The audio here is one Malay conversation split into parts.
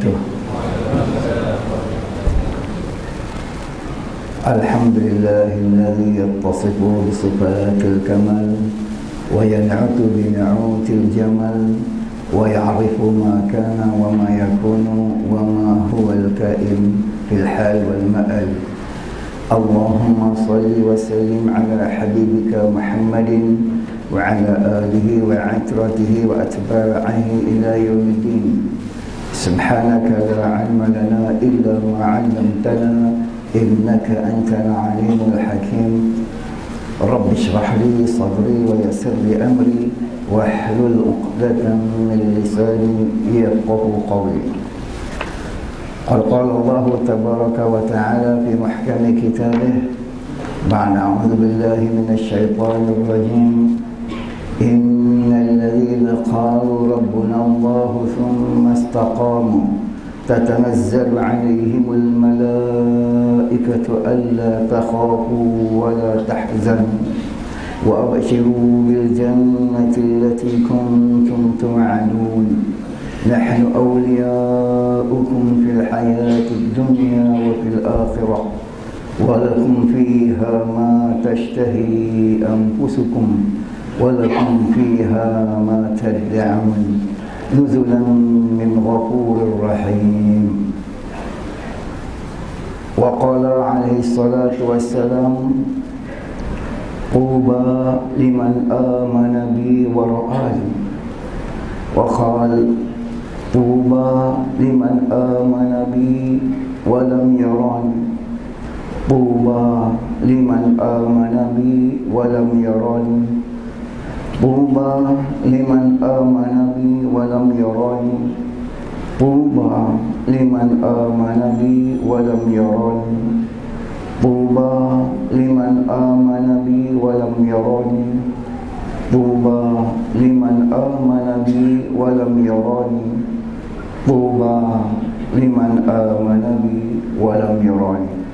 wabarakatuh. Alhamdulillahilladzi yattasifu bisifatil kamal wa yan'atu bi na'util jamal wa ya'rifu ma kana wa ma yakunu wa ma huwa al-ka'in fil hal wal ma'al. Allahumma salli wa sallim ala habibika Muhammadin wa ala alihi wa atratihi wa atba'ihi ila yaumiddin. Subhanaka la ilma lana illa ma 'allamtana innaka antal alimul hakim. Rabbi shrah li sadri wa yassir li amri wahlul 'uqdatam min lisani yafqahu qawli. Qala Allah tabaraka wa ta'ala fi muhkami kitabih ba'da a'udzu billahi minasy syaithanir rajim. Innal ladzina qalu rabbuna Allah thumma istaqamu tatanazzalu 'alaihimul malaikatu alla takhafu wa la tahzanu wa abshiru bil jannati allati kuntum tu'adun. Nahnu awliya'ukum fil hayatid dunya wa fil akhirah wa lakum fiha ma tashtahi anfusukum walakum fiha ma tad'un nuzulan min ghafurir rahim. Wa qala alaihi salatu wassalam, quba liman amana bi wa ra'ani. Wa qala quba liman amana bi wa lam yarani. Quba liman amana bi wa lam yarani. Tuba liman amana bi wa lam yarani. Tuba liman amana bi wa lam yarani. Tuba liman amana bi wa lam yarani. Tuba liman amana bi wa lam yarani. Tuba liman amana bi wa lam yarani.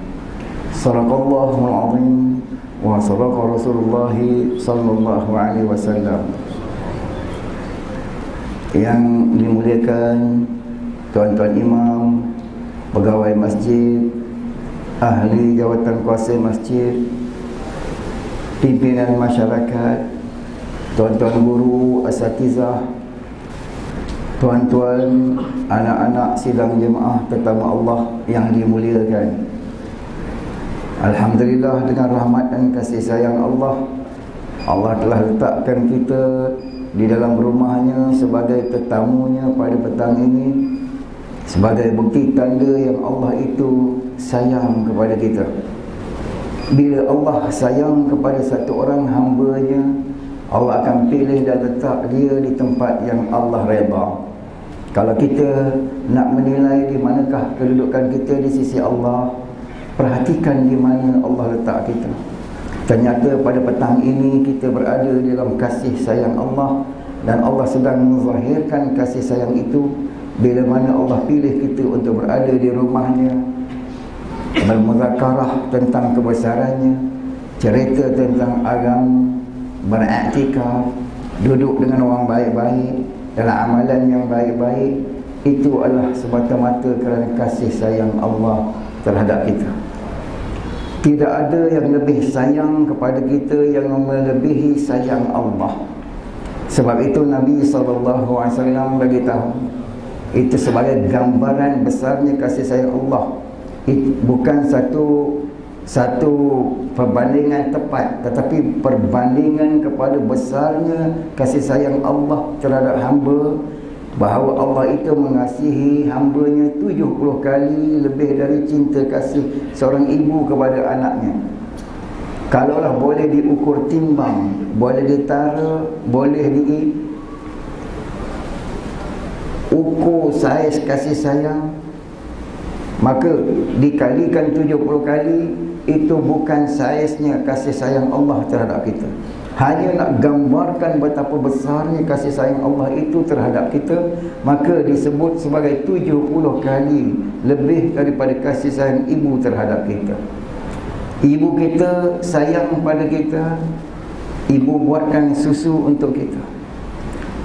Sadaqallahul azim wa sadaqa Rasulullah sallallahu alaihi wasallam. Yang dimuliakan tuan-tuan imam, pegawai masjid, ahli jawatan kuasa masjid, pimpinan masyarakat, tuan-tuan guru, asatizah, tuan-tuan anak-anak sidang jemaah tetamu Allah yang dimuliakan. Alhamdulillah, dengan rahmat dan kasih sayang Allah, Allah telah letakkan kita di dalam rumahnya sebagai tetamunya pada petang ini, sebagai bukti tanda yang Allah itu sayang kepada kita. Bila Allah sayang kepada satu orang hamba-Nya, Allah akan pilih dan letak dia di tempat yang Allah redha. Kalau kita nak menilai di manakah kedudukan kita di sisi Allah, perhatikan di mana Allah letak kita. Ternyata pada petang ini kita berada dalam kasih sayang Allah, dan Allah sedang menzahirkan kasih sayang itu bila mana Allah pilih kita untuk berada di rumahnya, bermuzakarah tentang kebesarannya, cerita tentang agama, beriktikaf, duduk dengan orang baik-baik dalam amalan yang baik-baik. Itu adalah semata-mata kerana kasih sayang Allah terhadap kita. Tidak ada yang lebih sayang kepada kita yang melebihi sayang Allah. Sebab itu Nabi SAW beritahu, itu sebagai gambaran besarnya kasih sayang Allah. Itu bukan satu perbandingan tepat, tetapi perbandingan kepada besarnya kasih sayang Allah terhadap hamba, bahawa Allah itu mengasihi hamba-Nya 70 kali lebih dari cinta kasih seorang ibu kepada anaknya. Kalaulah boleh diukur timbang, boleh ditara, boleh diukur saiz kasih sayang, maka dikalikan 70 kali, itu bukan saiznya kasih sayang Allah terhadap kita. Hanya nak gambarkan betapa besarnya kasih sayang Allah itu terhadap kita, maka disebut sebagai 70 kali lebih daripada kasih sayang ibu terhadap kita. Ibu kita sayang pada kita, ibu buatkan susu untuk kita.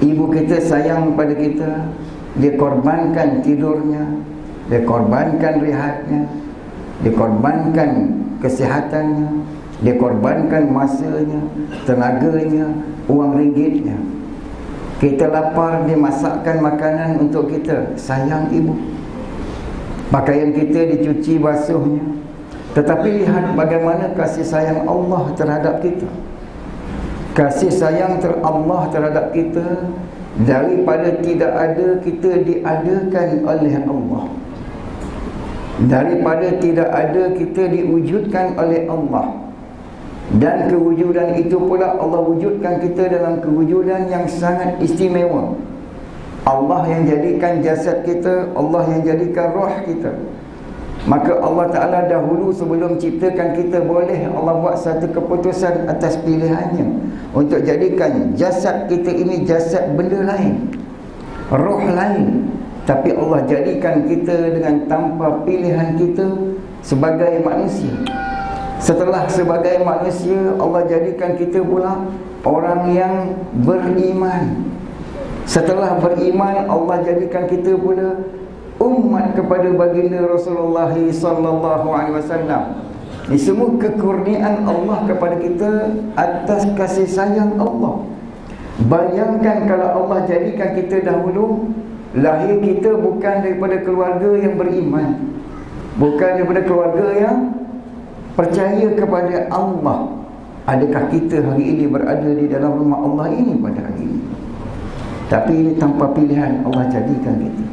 Ibu kita sayang pada kita, dia korbankan tidurnya, dia korbankan rehatnya, dia korbankan kesihatannya, dia korbankan masanya, tenaganya, uang ringgitnya. Kita lapar, dia masakkan makanan untuk kita. Sayang ibu. Pakaian kita dicuci basuhnya. Tetapi lihat bagaimana kasih sayang Allah terhadap kita. Kasih sayang Allah terhadap kita, daripada tidak ada kita diadakan oleh Allah. Daripada tidak ada kita diwujudkan oleh Allah. Dan kewujudan itu pula Allah wujudkan kita dalam kewujudan yang sangat istimewa. Allah yang jadikan jasad kita, Allah yang jadikan roh kita. Maka Allah Ta'ala dahulu sebelum ciptakan kita, boleh Allah buat satu keputusan atas pilihannya untuk jadikan jasad kita ini jasad benda lain, roh lain. Tapi Allah jadikan kita dengan tanpa pilihan kita sebagai manusia. Setelah sebagai manusia, Allah jadikan kita pula orang yang beriman. Setelah beriman, Allah jadikan kita pula umat kepada baginda Rasulullah sallallahu alaihi wasallam. Ini semua kekurniaan Allah kepada kita atas kasih sayang Allah. Bayangkan kalau Allah jadikan kita dahulu, lahir kita bukan daripada keluarga yang beriman, bukan daripada keluarga yang percaya kepada Allah. Adakah kita hari ini berada di dalam rumah Allah ini pada hari ini? Tapi ini tanpa pilihan Allah jadikan kita.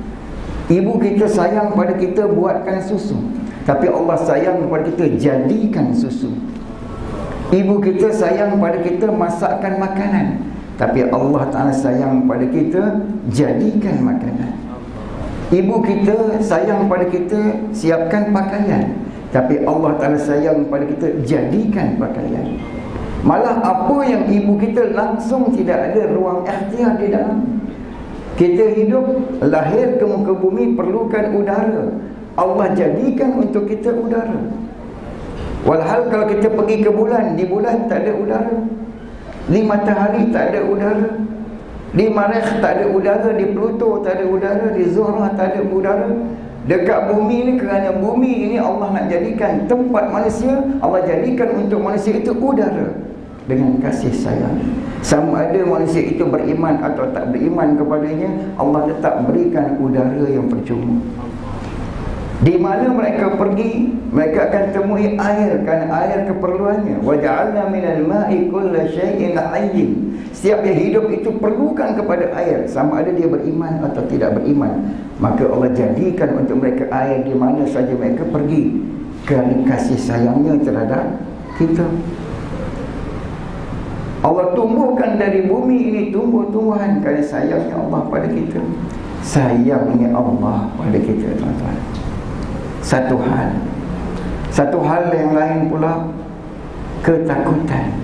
Ibu kita sayang pada kita, buatkan susu. Tapi Allah sayang kepada kita, jadikan susu. Ibu kita sayang pada kita, masakkan makanan. Tapi Allah Ta'ala sayang pada kita, jadikan makanan. Ibu kita sayang pada kita, siapkan pakaian. Tapi Allah Ta'ala sayang pada kita, jadikan pakaian. Malah apa yang ibu kita langsung tidak ada ruang ikhtiar di dalam. Kita hidup, lahir ke muka bumi, perlukan udara. Allah jadikan untuk kita udara. Walhal kalau kita pergi ke bulan, di bulan tak ada udara, di matahari tak ada udara, di Marikh tak ada udara, di Pluto tak ada udara, di Zuhrah tak ada udara. Dekat bumi ni, kerana bumi ini Allah nak jadikan tempat manusia, Allah jadikan untuk manusia itu udara dengan kasih sayang. Sama ada manusia itu beriman atau tak beriman kepadanya, Allah tetap berikan udara yang percuma. Di mana mereka pergi, mereka akan temui air, kerana air keperluannya. Wa ja'alna minal ma'i kulla syai'in hayyin. Setiap yang hidup itu perlukan kepada air, sama ada dia beriman atau tidak beriman. Maka Allah jadikan untuk mereka air di mana saja mereka pergi, kerana kasih sayangnya terhadap kita. Allah tumbuhkan dari bumi ini tumbuh-tumbuhan kerana sayangnya Allah pada kita. Sayangnya Allah pada kita, tuan-tuan. Satu hal yang lain pula, ketakutan.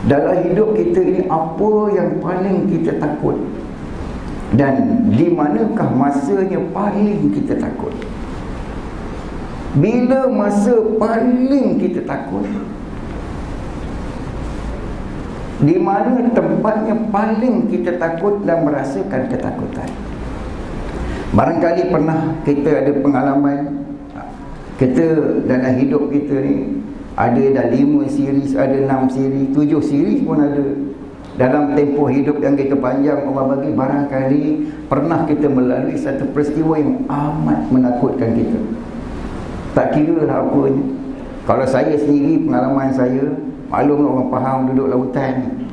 Dalam hidup kita ini, apa yang paling kita takut? Dan di manakah masanya paling kita takut? Bila masa paling kita takut? Di mana tempatnya paling kita takut dan merasakan ketakutan? Barangkali pernah kita ada pengalaman, kita dalam hidup kita ni ada dah 5 siri, ada 6 siri, 7 siri pun ada. Dalam tempoh hidup yang kita panjang Allah bagi, barangkali pernah kita melalui satu peristiwa yang amat menakutkan kita. Tak kira lah apanya. Kalau saya sendiri, pengalaman saya, maklum orang faham duduk lautan,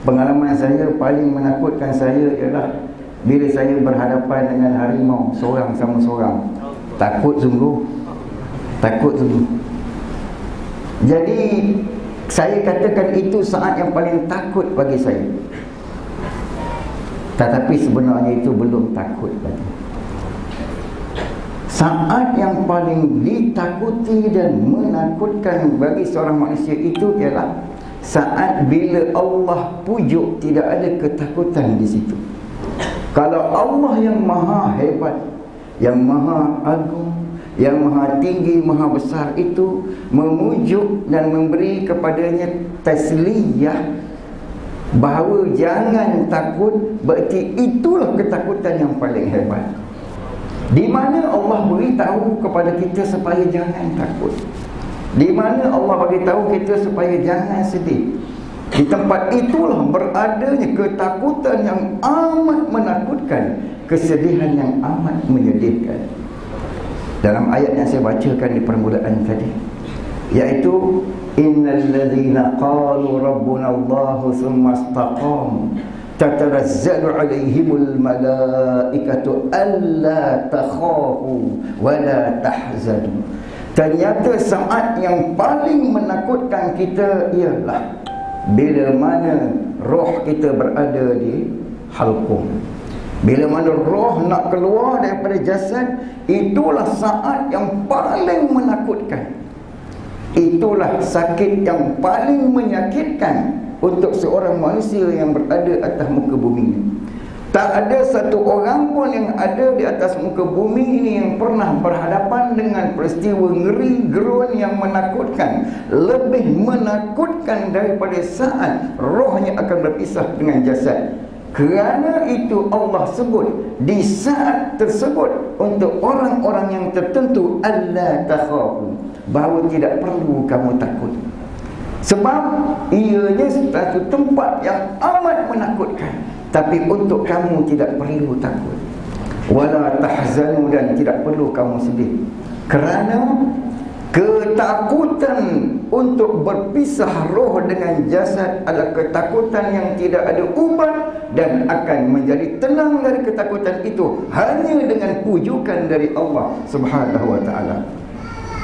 pengalaman saya paling menakutkan saya ialah bila saya berhadapan dengan harimau seorang sama seorang. Takut sungguh. Jadi saya katakan itu saat yang paling takut bagi saya. Tetapi sebenarnya itu belum takut lagi. Saat yang paling ditakuti dan menakutkan bagi seorang manusia itu ialah saat bila Allah pujuk, tidak ada ketakutan di situ. Kalau Allah yang maha hebat, yang maha agung, yang maha tinggi, maha besar itu memujuk dan memberi kepadanya tasliyah, bahawa jangan takut, berarti itulah ketakutan yang paling hebat. Di mana Allah beritahu kepada kita supaya jangan takut? Di mana Allah beritahu kita supaya jangan sedih? Di tempat itulah beradanya ketakutan yang amat menakutkan, kesedihan yang amat menyedihkan. Dalam ayat yang saya bacakan di permulaan tadi, iaitu innal ladzina qalu rabbuna Allah tsumma istaqamu tatanazzalu alaihimul malaikatu alla takhafu wa la tahzanu. Ternyata saat yang paling menakutkan kita ialah bila mana roh kita berada di halqum. Bila mana roh nak keluar daripada jasad, itulah saat yang paling menakutkan. Itulah sakit yang paling menyakitkan untuk seorang manusia yang berada atas muka bumi ini. Tak ada satu orang pun yang ada di atas muka bumi ini yang pernah berhadapan dengan peristiwa ngeri gerun yang menakutkan, lebih menakutkan daripada saat rohnya akan berpisah dengan jasad. Kerana itu Allah sebut di saat tersebut untuk orang-orang yang tertentu, alla takhafu, bahawa tidak perlu kamu takut. Sebab ianya satu tempat yang amat menakutkan, tapi untuk kamu tidak perlu takut. Wala tahzanu, dan tidak perlu kamu sedih. Kerana ketakutan untuk berpisah roh dengan jasad adalah ketakutan yang tidak ada ubat, dan akan menjadi tenang dari ketakutan itu hanya dengan pujukan dari Allah Subhanahu wa ta'ala.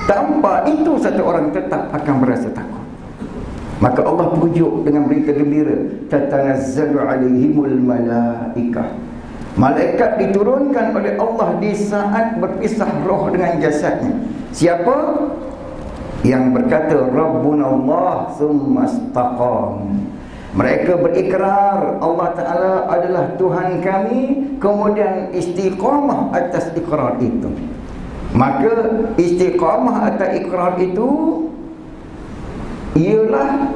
Tanpa itu satu orang tetap akan merasa takut. Maka Allah pujuk dengan berita gembira, tatanazzalu alaihimul malaikah. Malaikat diturunkan oleh Allah di saat berpisah roh dengan jasadnya. Siapa? Yang berkata Rabbuna Allah tsumma istaqam. Mereka berikrar Allah Ta'ala adalah Tuhan kami, kemudian istiqamah atas ikrar itu. Maka istiqamah atas ikrar itu ialah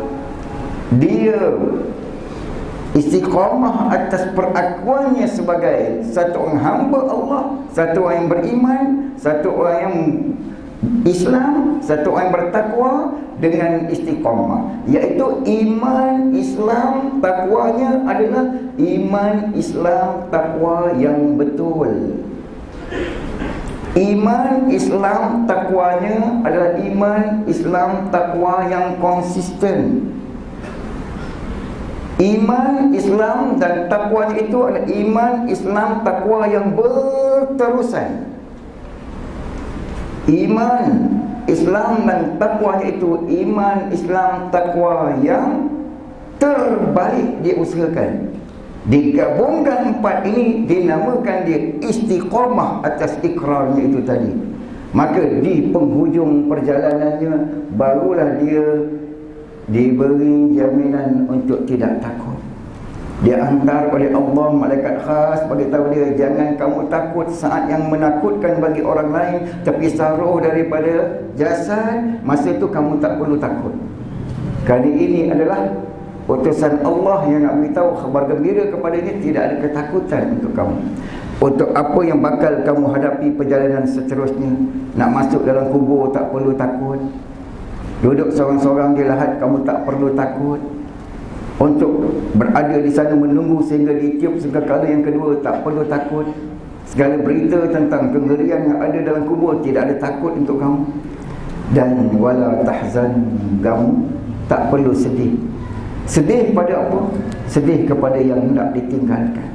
dia istiqamah atas perakuannya sebagai satu orang hamba Allah, satu orang yang beriman, satu orang yang Islam, satu orang yang bertakwa dengan istiqamah, iaitu iman, Islam, takwanya adalah iman, Islam, takwa yang betul. Iman, Islam, takwanya adalah iman, Islam, takwa yang konsisten. Iman, Islam dan takwanya itu adalah iman, Islam, takwa yang berterusan. Iman, Islam dan takwanya itu iman, Islam, takwa yang terbaik diusahakan. Digabungkan empat ini dinamakan dia istiqamah atas ikrarnya itu tadi. Maka di penghujung perjalanannya barulah dia diberi jaminan untuk tidak takut. Dihantar oleh Allah malaikat khas beritahu dia, jangan kamu takut saat yang menakutkan bagi orang lain, tapi roh daripada jasad, masa itu kamu tak perlu takut. Kali ini adalah utusan Allah yang nak beritahu khabar gembira kepada dia, tidak ada ketakutan untuk kamu. Untuk apa yang bakal kamu hadapi perjalanan seterusnya. Nak masuk dalam kubur tak perlu takut. Duduk seorang-seorang di lahat kamu tak perlu takut. Untuk berada di sana menunggu sehingga ditiup sangkakala yang kedua tak perlu takut. Segala berita tentang kengerian yang ada dalam kubur tidak ada takut untuk kamu. Dan wala tahzan, kamu tak perlu sedih. Sedih pada apa? Sedih kepada yang hendak ditinggalkan.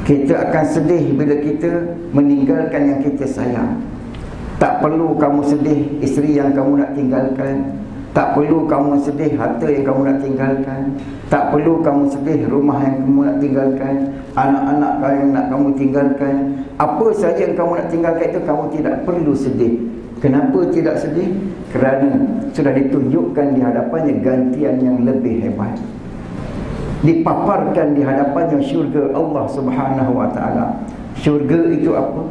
Kita akan sedih bila kita meninggalkan yang kita sayang. Tak perlu kamu sedih isteri yang kamu nak tinggalkan. Tak perlu kamu sedih harta yang kamu nak tinggalkan. Tak perlu kamu sedih rumah yang kamu nak tinggalkan, anak-anak yang nak kamu tinggalkan. Apa saja yang kamu nak tinggalkan itu kamu tidak perlu sedih. Kenapa tidak sedih? Kerana sudah ditunjukkan di hadapannya gantian yang lebih hebat. Dipaparkan di hadapannya syurga Allah Subhanahu wa ta'ala. Syurga itu apa?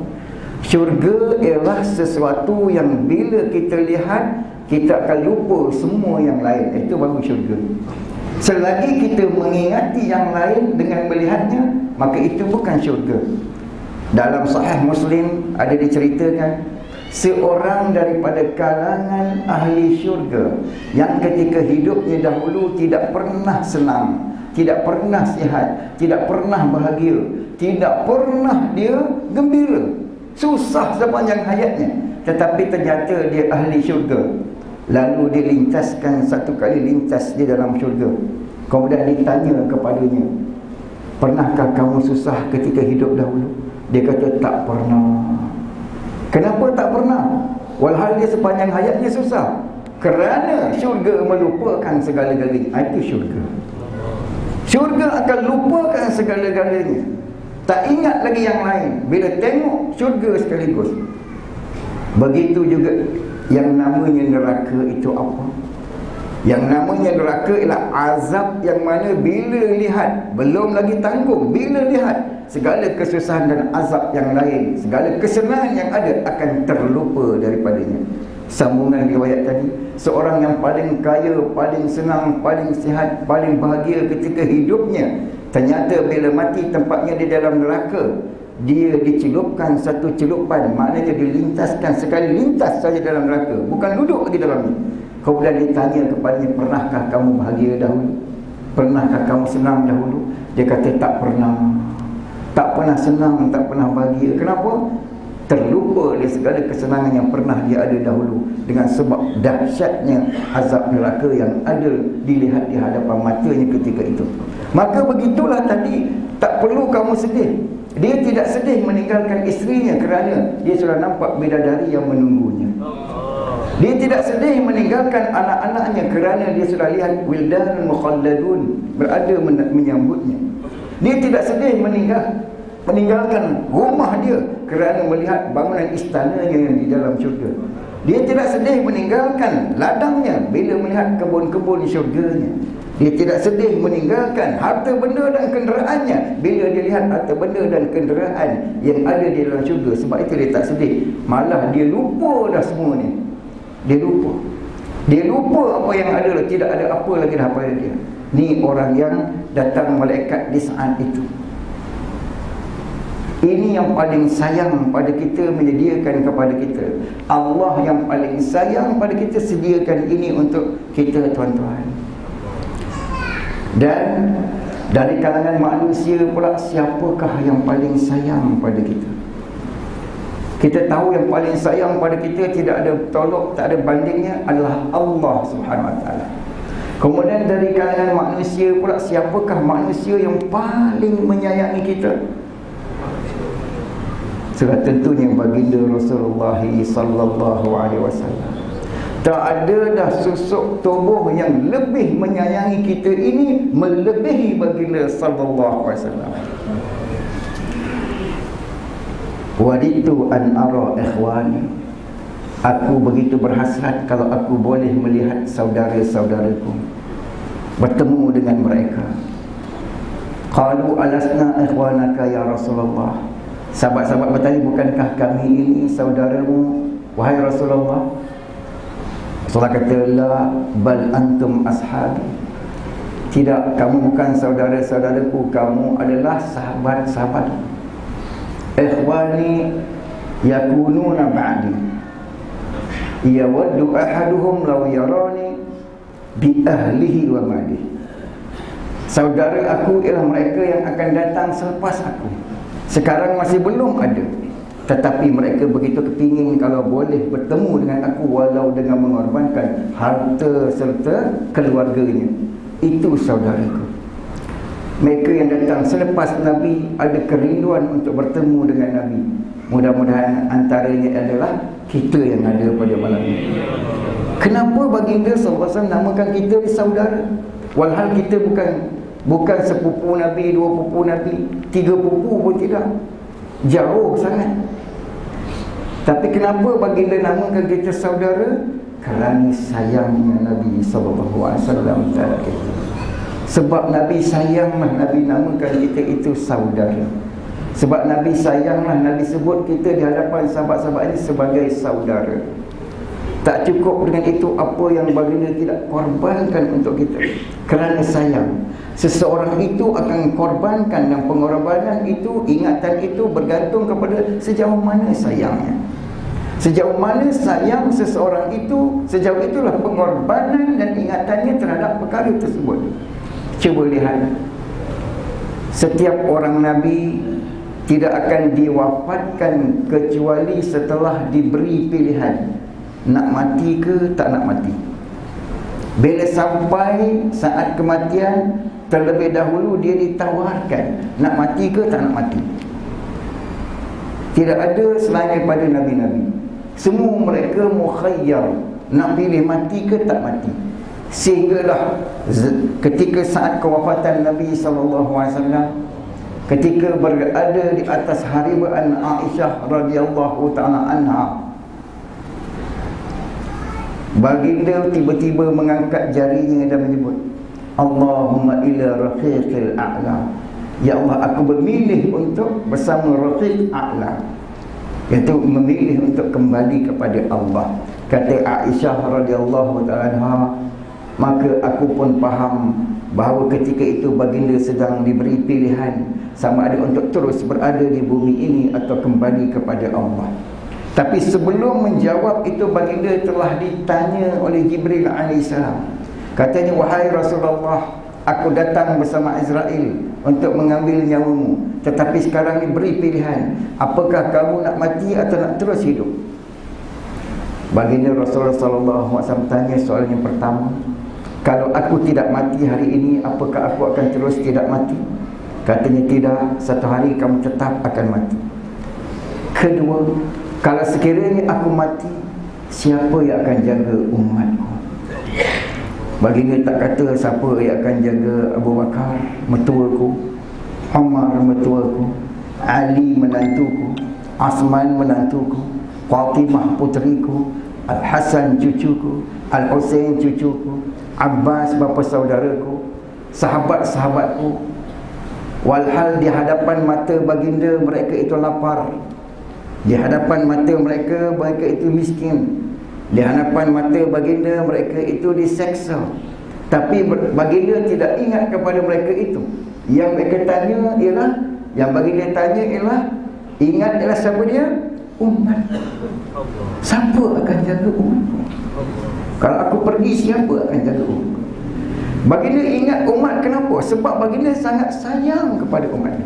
Syurga ialah sesuatu yang bila kita lihat, kita akan lupa semua yang lain. Itu baru syurga. Selagi kita mengingati yang lain dengan melihatnya, maka itu bukan syurga. Dalam Sahih Muslim ada diceritakan seorang daripada kalangan ahli syurga yang ketika hidupnya dahulu tidak pernah senang, tidak pernah sihat, tidak pernah bahagia, tidak pernah dia gembira, susah sepanjang hayatnya. Tetapi ternyata dia ahli syurga. Lalu dilintaskan satu kali lintas di dalam syurga. Kemudian ditanya kepadanya, pernahkah kamu susah ketika hidup dahulu? Dia kata tak pernah. Kenapa tak pernah? Walhal dia sepanjang hayatnya susah. Kerana syurga melupakan segala-galanya. Itu syurga. Syurga akan lupakan segala-galanya, tak ingat lagi yang lain. Bila tengok syurga sekaligus. Begitu juga yang namanya neraka itu apa? Yang namanya neraka ialah azab yang mana bila lihat, belum lagi tanggung, bila lihat segala kesusahan dan azab yang lain, segala kesenangan yang ada akan terlupa daripadanya. Sambungan riwayat tadi, seorang yang paling kaya, paling senang, paling sihat, paling bahagia ketika hidupnya, ternyata bila mati tempatnya di dalam neraka. Dia dicelupkan satu celupan, maknanya dilintaskan sekali lintas saja dalam neraka, bukan duduk lagi dalamnya. Kemudian ditanya kepadanya, pernahkah kamu bahagia dahulu? Pernahkah kamu senang dahulu? Dia kata tak pernah. Tak pernah senang, tak pernah bahagia. Kenapa? Terlupa dari segala kesenangan yang pernah dia ada dahulu, dengan sebab dahsyatnya azab neraka yang ada dilihat di hadapan matanya ketika itu. Maka begitulah tadi, tak perlu kamu sedih. Dia tidak sedih meninggalkan isterinya kerana dia sudah nampak bidadari yang menunggunya. Dia tidak sedih meninggalkan anak-anaknya kerana dia sudah lihat wildanul mukhalladun berada menyambutnya. Dia tidak sedih meninggalkan rumah dia kerana melihat bangunan istananya yang di dalam syurga. Dia tidak sedih meninggalkan ladangnya bila melihat kebun-kebun syurganya. Dia tidak sedih meninggalkan harta benda dan kenderaannya bila dia lihat harta benda dan kenderaan yang ada di dalam syurga. Sebab itu dia tak sedih, malah dia lupa dah semua ni. Dia lupa. Dia lupa apa yang ada, tidak ada apa lagi dah pada dia. Ni orang yang datang malaikat di saat itu. Ini yang paling sayang pada kita, menyediakan kepada kita. Allah yang paling sayang pada kita sediakan ini untuk kita, tuan-tuan. Dan dari kalangan manusia pula, siapakah yang paling sayang pada kita? Kita tahu yang paling sayang pada kita, tidak ada tolok, tak ada bandingnya, adalah Allah Subhanahu Wa Taala. Kemudian dari kalangan manusia pula, siapakah manusia yang paling menyayangi kita? Sudah tentunya baginda Rasulullah sallallahu alaihi wasallam. Tak ada dah susuk tubuh yang lebih menyayangi kita ini melebihi baginda sallallahu alaihi wasallam. Waditu an ara ikhwani, aku begitu berhasrat kalau aku boleh melihat saudara-saudaraku, bertemu dengan mereka. Qalu alasna ikhwanaka ya Rasulullah. Sahabat-sahabat bertanya, bukankah kami ini saudaramu wahai Rasulullah? Rasulullah kata, la bal antum ashabi. Tidak, kamu bukan saudara-saudaraku, kamu adalah sahabat-sahabat. Ikhwani yakununa ba'di, yawaddu ahaduhum law yarani bi ahlihi wa malihi. Saudara aku ialah mereka yang akan datang selepas aku. Sekarang masih belum ada, tetapi mereka begitu kepingin kalau boleh bertemu dengan aku walau dengan mengorbankan harta serta keluarganya. Itu saudaraku. Mereka yang datang selepas Nabi ada kerinduan untuk bertemu dengan Nabi. Mudah-mudahan antaranya adalah kita yang ada pada malam ini. Kenapa baginda SAW namakan kita saudara? Walhal kita bukan sepupu Nabi, dua pupu Nabi, tiga pupu pun tidak, jauh sangat. Tapi kenapa baginda namakan kita saudara? Kerana sayangnya Nabi SAW terhadap kita. Sebab Nabi sayanglah Nabi namakan kita itu saudara. Sebab Nabi sayanglah Nabi sebut kita di hadapan sahabat-sahabat ini sebagai saudara. Tak cukup dengan itu, apa yang baginda tidak korbankan untuk kita kerana sayang. Seseorang itu akan korbankan, dan pengorbanan itu, ingatan itu bergantung kepada sejauh mana sayangnya. Sejauh mana sayang seseorang itu, sejauh itulah pengorbanan dan ingatannya terhadap perkara tersebut. Cuba lihat, setiap orang Nabi tidak akan diwafatkan kecuali setelah diberi pilihan, nak mati ke tak nak mati. Bila sampai saat kematian, terlebih dahulu dia ditawarkan, nak mati ke tak nak mati. Tidak ada selain daripada Nabi-Nabi. Semua mereka mukhayyar, nak pilih mati ke tak mati. Sehinggalah ketika saat kewafatan Nabi SAW, ketika berada di atas haribaan Aisyah radhiyallahu ta'ala anha, baginda tiba-tiba mengangkat jarinya dan menyebut, Allahumma ila rafiqil a'la. Ya Allah, aku bermilih untuk bersama rafiq a'la, iaitu memilih untuk kembali kepada Allah. Kata Aisyah radhiyallahu ta'ala anha, maka aku pun faham bahawa ketika itu baginda sedang diberi pilihan sama ada untuk terus berada di bumi ini atau kembali kepada Allah. Tapi sebelum menjawab itu, baginda telah ditanya oleh Jibril alaihissalam. Katanya, wahai Rasulullah, aku datang bersama Israel untuk mengambil nyawamu, tetapi sekarang diberi pilihan, apakah kamu nak mati atau nak terus hidup? Baginda Rasulullah SAW tanya soalan yang pertama, kalau aku tidak mati hari ini, apakah aku akan terus tidak mati? Katanya, tidak, satu hari kamu tetap akan mati. Kedua, kalau sekiranya aku mati, siapa yang akan jaga umatku? Baginda tak kata siapa yang akan jaga Abu Bakar mertuaku, Umar mertuaku, Ali menantuku, Asman menantuku, Fatimah puteriku, Al-Hasan cucuku, Al-Husain cucuku, Abbas bapa saudaraku, sahabat-sahabatku. Walhal di hadapan mata baginda mereka itu lapar, di hadapan mata mereka itu miskin, di hadapan mata baginda mereka itu diseksa. Tapi baginda tidak ingat kepada mereka itu. Yang mereka tanya ialah, yang baginda tanya ialah, ingat ialah siapa dia? Umat. Siapa akan jaga umat? Kalau aku pergi, siapa akan jaga umat? Baginda ingat umat, kenapa? Sebab baginda sangat sayang kepada umat.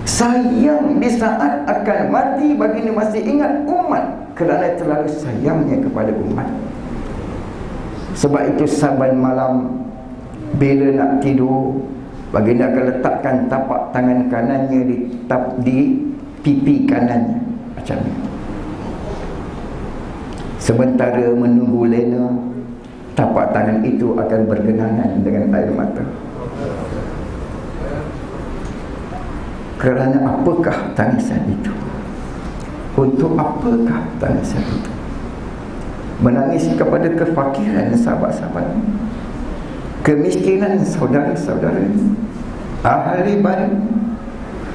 Sayang di saat akan mati, baginda masih ingat umat kerana terlalu sayangnya kepada umat. Sebab itu saban malam bila nak tidur, baginda akan letakkan tapak tangan kanannya di pipi kanannya macam ni. Sementara menunggu lena, tapak tangan itu akan bergenangan dengan air mata. Kerana apakah tangisan itu? Untuk apakah tangisan itu? Menangis kepada kefakiran sahabat-sahabat, kemiskinan saudara-saudara, ahli barat,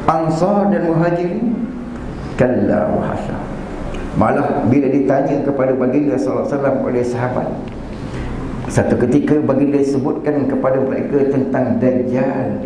Ansar dan Muhajirin. Kalla wa hasya. Malah bila ditanya kepada baginda SAW oleh sahabat, satu ketika baginda sebutkan kepada mereka tentang Dajjal.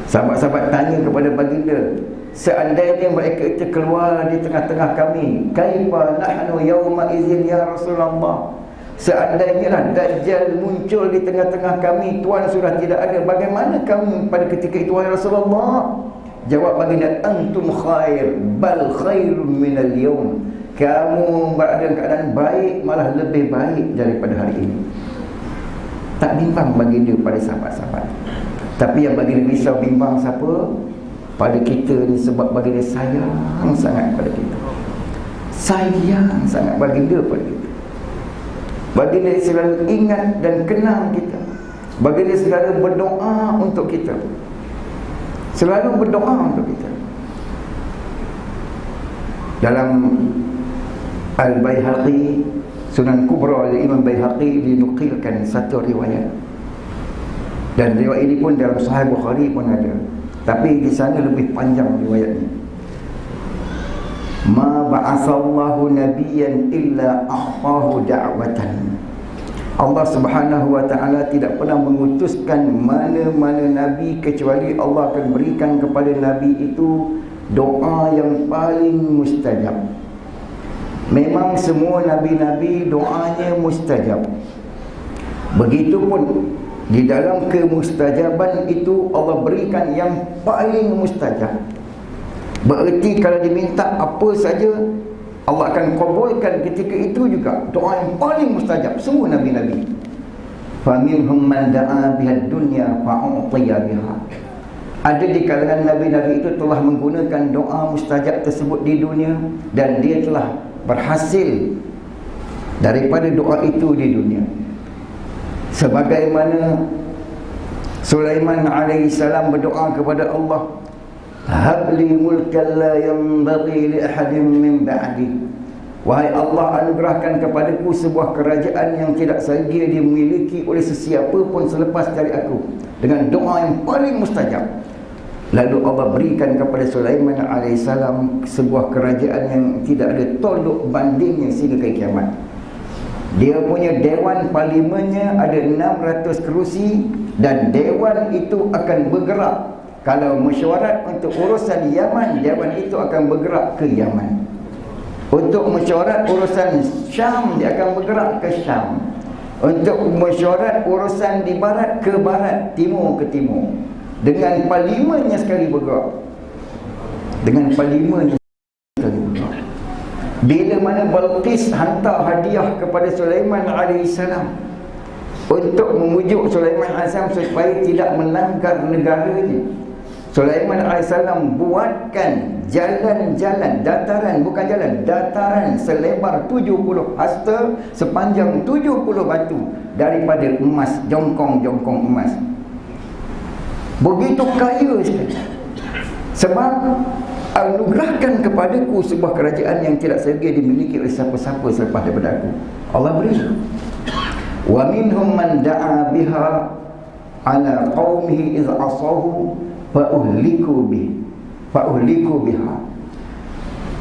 Sahabat-sahabat tanya kepada baginda, seandainya mereka itu keluar di tengah-tengah kami, kaifa nahnu yawma idzin ya Rasulullah, seandainya lah Dajjal muncul di tengah-tengah kami, Tuhan sudah tidak ada, bagaimana kami pada ketika itu wahai Rasulullah? Jawab baginda, antum khair, bal khairun minal yawm, kamu berada dalam keadaan baik, malah lebih baik daripada hari ini. Tak bimbang baginda pada sahabat-sahabat. Tapi yang baginda risau bimbang siapa? Pada kita ni, sebab baginda sayang sangat pada kita. Sayang sangat baginda pada kita. Baginda selalu ingat dan kenang kita. Baginda selalu berdoa untuk kita. Selalu berdoa untuk kita. Dalam Al-Baihaqi, Sunan Kubra oleh Imam Baihaqi, dinukilkan satu riwayat, dan riwayat ini pun dalam Sahih Bukhari pun ada, tapi di sana lebih panjang riwayatnya. Ma ba'atsallahu nabiyyan illa a'tahu da'watan. Allah Subhanahu wa ta'ala tidak pernah mengutuskan mana-mana nabi kecuali Allah akan berikan kepada nabi itu doa yang paling mustajab. Memang semua nabi-nabi doanya mustajab. Begitupun di dalam kemustajaban itu Allah berikan yang paling mustajab. Bererti kalau diminta apa saja Allah akan kabulkan ketika itu juga. Doa yang paling mustajab semua nabi-nabi. Faminhum man da'a bihad dunya fa'utiya biha. Ada di kalangan nabi-nabi itu telah menggunakan doa mustajab tersebut di dunia dan dia telah berhasil daripada doa itu di dunia. Sebagaimana Sulaiman alaihissalam berdoa kepada Allah, habli mulkan la yanbaghi li ahadin min ba'di. Wahai Allah, anugerahkan kepadaku sebuah kerajaan yang tidak sedia dimiliki oleh sesiapa pun selepas dari aku, dengan doa yang paling mustajab. Lalu Allah berikan kepada Sulaiman alaihissalam sebuah kerajaan yang tidak ada tolok bandingnya sehingga ke kiamat. Dia punya dewan parlimennya ada 600 kerusi dan dewan itu akan bergerak. Kalau mesyuarat untuk urusan Yaman, dewan itu akan bergerak ke Yaman. Untuk mesyuarat urusan Syam, dia akan bergerak ke Syam. Untuk mesyuarat urusan di barat ke barat, timur ke timur. Dengan parlimennya sekali bergerak. Dengan parlimennya sekali bergerak. Bila mana Balqis hantar hadiah kepada Sulaiman alaihissalam untuk memujuk Sulaiman alaihissalam supaya tidak melanggar negaranya, Sulaiman alaihissalam buatkan jalan-jalan, dataran, bukan jalan, dataran selebar 70 hasta, sepanjang 70 batu daripada emas, jongkong-jongkong emas. Begitu kaya sekali. Sebab anugerahkan kepadaku sebuah kerajaan yang tidak sedia dimiliki oleh siapa-siapa selepas daripada aku. Allah beri. Wa minhum man da'a biha ala qaumihi iz asahu fa'uhliku biha.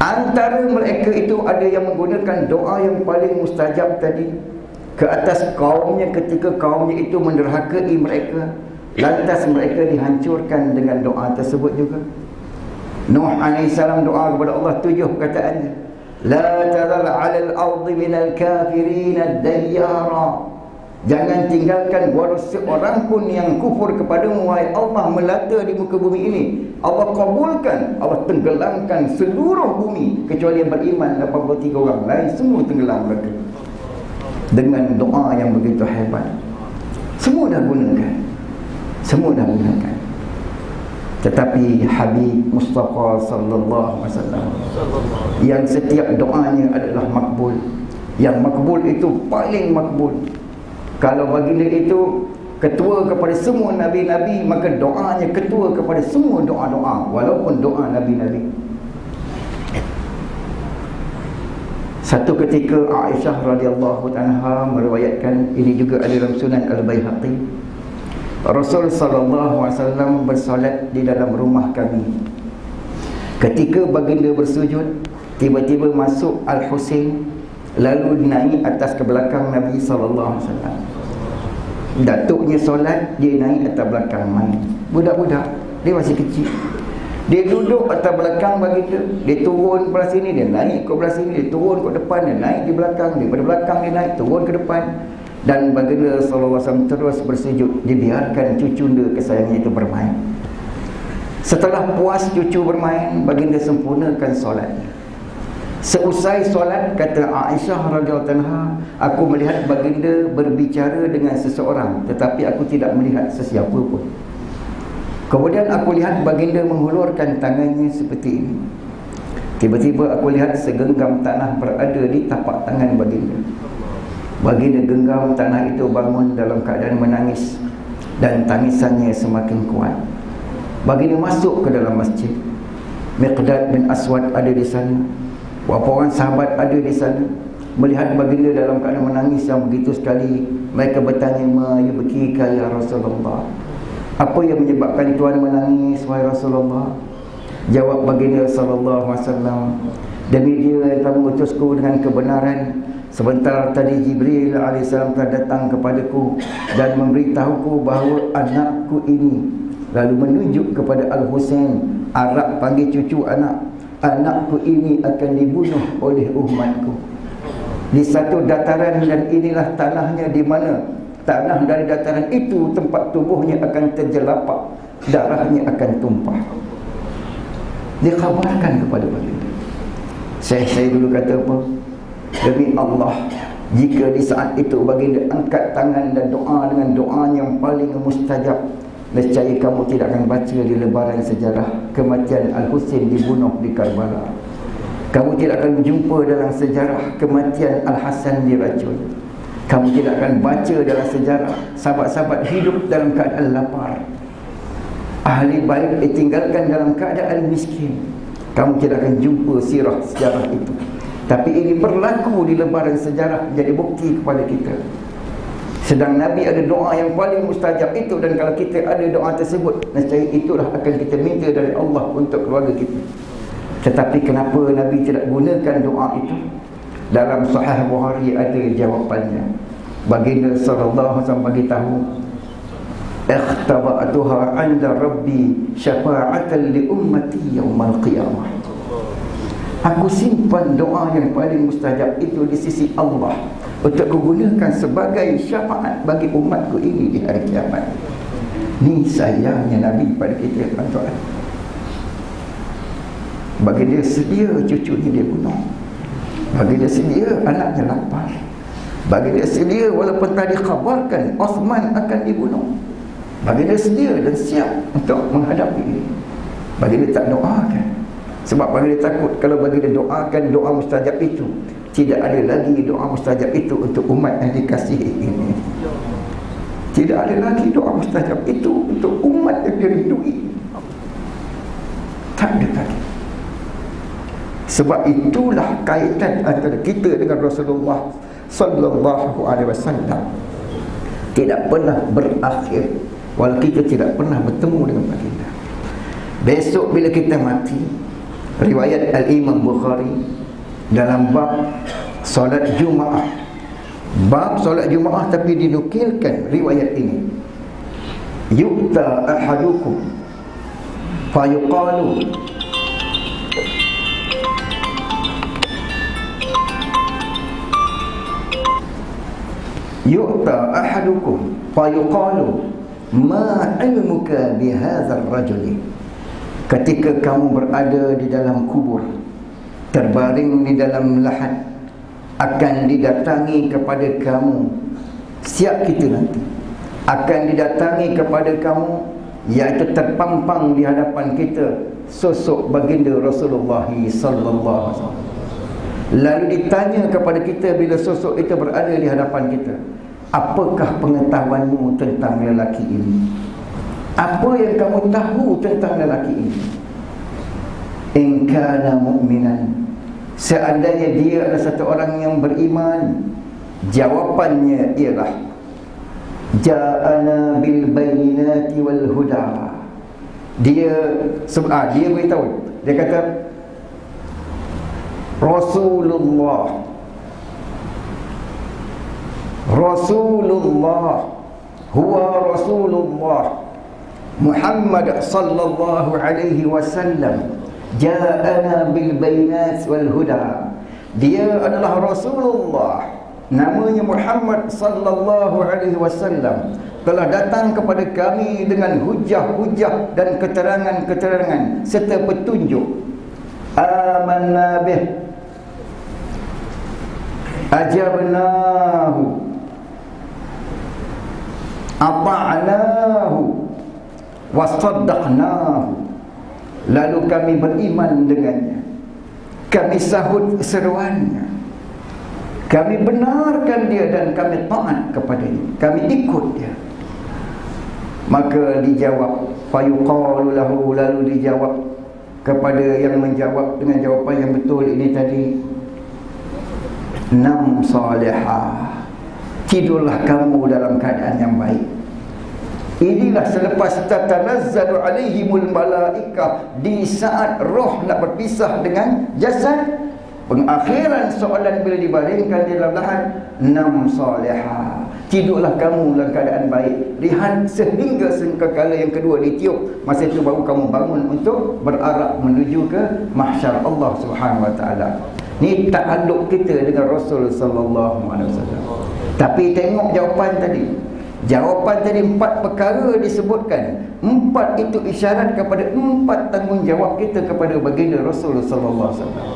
Antara mereka itu ada yang menggunakan doa yang paling mustajab tadi ke atas kaumnya ketika kaumnya itu menderhakai mereka, lantas mereka dihancurkan dengan doa tersebut juga. Nuh alaihissalam doa kepada Allah 7 perkataannya, la tadhar 'alal ardi minal kafirin ad-dayyara. Jangan tinggalkan walau seorang pun yang kufur kepadamu, wahai Allah, melata di muka bumi ini. Allah kabulkan, Allah tenggelamkan seluruh bumi kecuali yang beriman 83 orang, lain semua tenggelam mereka. Dengan doa yang begitu hebat. Semua dah gunakan. Tetapi Habib Mustafa sallallahu alaihi wasallam yang setiap doanya adalah makbul, yang makbul itu paling makbul. Kalau baginda itu ketua kepada semua nabi-nabi, maka doanya ketua kepada semua doa-doa, walaupun doa nabi-nabi. Satu ketika Aisyah radhiyallahu anha meriwayatkan, ini juga ada dalam Sunan Al-Baihaqi, Rasul sallallahu alaihi wasallam bersolat di dalam rumah kami. Ketika baginda bersujud, tiba-tiba masuk Al-Husain, lalu naik atas ke belakang Nabi sallallahu alaihi wasallam. Datuknya solat, dia naik atas belakang main. Budak-budak, dia masih kecil. Dia duduk atas belakang baginda, dia turun belah sini, dia naik ke belah sini, dia turun ke depan, dia naik di belakang, daripada belakang dia naik turun ke depan. Dan baginda sallallahu alaihi wasallam terus bersujud, dibiarkan cucunda kesayangannya itu bermain. Setelah puas cucu bermain, baginda sempurnakan solatnya. Seusai solat, kata Aisyah radhiyallahu anha, aku melihat baginda berbicara dengan seseorang, tetapi aku tidak melihat sesiapa pun. Kemudian aku lihat baginda menghulurkan tangannya seperti ini. Tiba-tiba aku lihat segenggam tanah berada di tapak tangan baginda. Baginda genggam tanah itu, bangun dalam keadaan menangis, dan tangisannya semakin kuat. Baginda masuk ke dalam masjid. Miqdad bin Aswad ada di sana, beberapa orang sahabat ada di sana. Melihat baginda dalam keadaan menangis yang begitu sekali, mereka bertanya, ma yubkika ya Rasulullah, apa yang menyebabkan tuan menangis wahai Rasulullah? Jawab baginda sallallahu alaihi wasallam, Demi Dia yang telah mengutusku dengan kebenaran. Sebentar tadi Jibril AS telah datang kepadaku dan memberitahuku bahawa anakku ini, lalu menunjuk kepada Al-Husain, Arab panggil cucu anak, anakku ini akan dibunuh oleh umatku di satu dataran, dan inilah tanahnya, di mana tanah dari dataran itu tempat tubuhnya akan terjelapak, darahnya akan tumpah. Dikhabarkan kepada baginda. Saya dulu kata apa? Demi Allah, jika di saat itu baginda angkat tangan dan doa dengan doa yang paling mustajab, nescaya kamu tidak akan baca di lembaran sejarah kematian Al-Husain dibunuh di Karbala. Kamu tidak akan jumpa dalam sejarah kematian Al-Hasan diracun. Kamu tidak akan baca dalam sejarah sahabat-sahabat hidup dalam keadaan lapar, ahli bait ditinggalkan dalam keadaan miskin. Kamu tidak akan jumpa sirah sejarah itu. Tapi ini berlaku di lembaran sejarah, jadi bukti kepada kita. Sedang Nabi ada doa yang paling mustajab itu, dan kalau kita ada doa tersebut, nescaya itulah akan kita minta dari Allah untuk keluarga kita. Tetapi kenapa Nabi tidak gunakan doa itu? Dalam Sahih Bukhari ada jawapannya. Baginda sallallahu alaihi wasallam bagi tahu, ikhtaba'tuha 'inda rabbi syafa'atan li ummati yaumal qiyamah. Aku simpan doa yang paling mustajab itu di sisi Allah untuk kugunakan sebagai syafaat bagi umatku ini di hari kiamat. Ni sayangnya Nabi pada kita, tuan-tuan. Bagi dia sedia cucunya dia bunuh, bagi dia sedia anaknya lapar, bagi dia sedia walaupun tadi khabarkan Osman akan dibunuh, bagi dia sedia dan siap untuk menghadapi ini. Bagi dia tak doakan, sebab bagi dia takut kalau bagi dia doakan doa mustajab itu, tidak ada lagi doa mustajab itu untuk umat yang dikasihi ini. Tidak ada lagi doa mustajab itu untuk umat yang dirindui. Tak ada lagi. Sebab itulah kaitan antara kita dengan Rasulullah sallallahu alaihi wasallam tidak pernah berakhir walau kita tidak pernah bertemu dengan baginda. Besok bila kita mati, riwayat Al-Imam Bukhari dalam bab solat Jumaat, bab solat Jumaat, tapi dinukilkan riwayat ini. Yu'ta ahadukum fayuqalu, yu'ta ahadukum fayuqalu ma ilmuka bihadzal rajuli. Ketika kamu berada di dalam kubur, terbaring di dalam lahat, akan didatangi kepada kamu, siap kita nanti akan didatangi kepada kamu, iaitu terpampang di hadapan kita sosok baginda Rasulullah sallallahu alaihi wasallam. Lalu ditanya kepada kita bila sosok itu berada di hadapan kita, apakah pengetahuanmu tentang lelaki ini? Apa yang kamu tahu tentang lelaki ini? In kana mu'minan, seandainya dia adalah satu orang yang beriman, jawapannya ialah ja'ana bil bayyinati wal huda. Dia beritahu, dia kata Rasulullah huwa Rasulullah Muhammad sallallahu alaihi wasallam ja'ana bil bayinat wal huda. Dia adalah Rasulullah, namanya Muhammad sallallahu alaihi wasallam, telah datang kepada kami dengan hujah-hujah dan keterangan-keterangan serta petunjuk. Amanna bih, ajabnahu, ata'nahu, wasaddaqnahu. Lalu kami beriman dengannya, kami sahut seruannya, kami benarkan dia dan kami taat kepadanya, kami ikut dia. Maka dijawab, fayuqalu lahu, lalu dijawab kepada yang menjawab dengan jawapan yang betul ini tadi, nam salihah, tidurlah kamu dalam keadaan yang baik. Inilah selepas tatanazzalu alaihimul malaikah, di saat roh nak berpisah dengan jasad, Pengakhiran soalan bila dibaringkan di dalam lahan, nam salihah, tidurlah kamu dalam keadaan baik. Lihat sehingga sengkakala yang kedua ditiup, masa itu baru kamu bangun untuk berarak menuju ke mahsyar Allah Subhanahu wa taala. Ni ta'alluq kita dengan Rasul sallallahu alaihi wasallam. Tapi tengok jawapan tadi. Jawapan tadi 4 perkara disebutkan. 4 itu isyarat kepada 4 tanggungjawab kita kepada baginda Rasul sallallahu alaihi wasallam.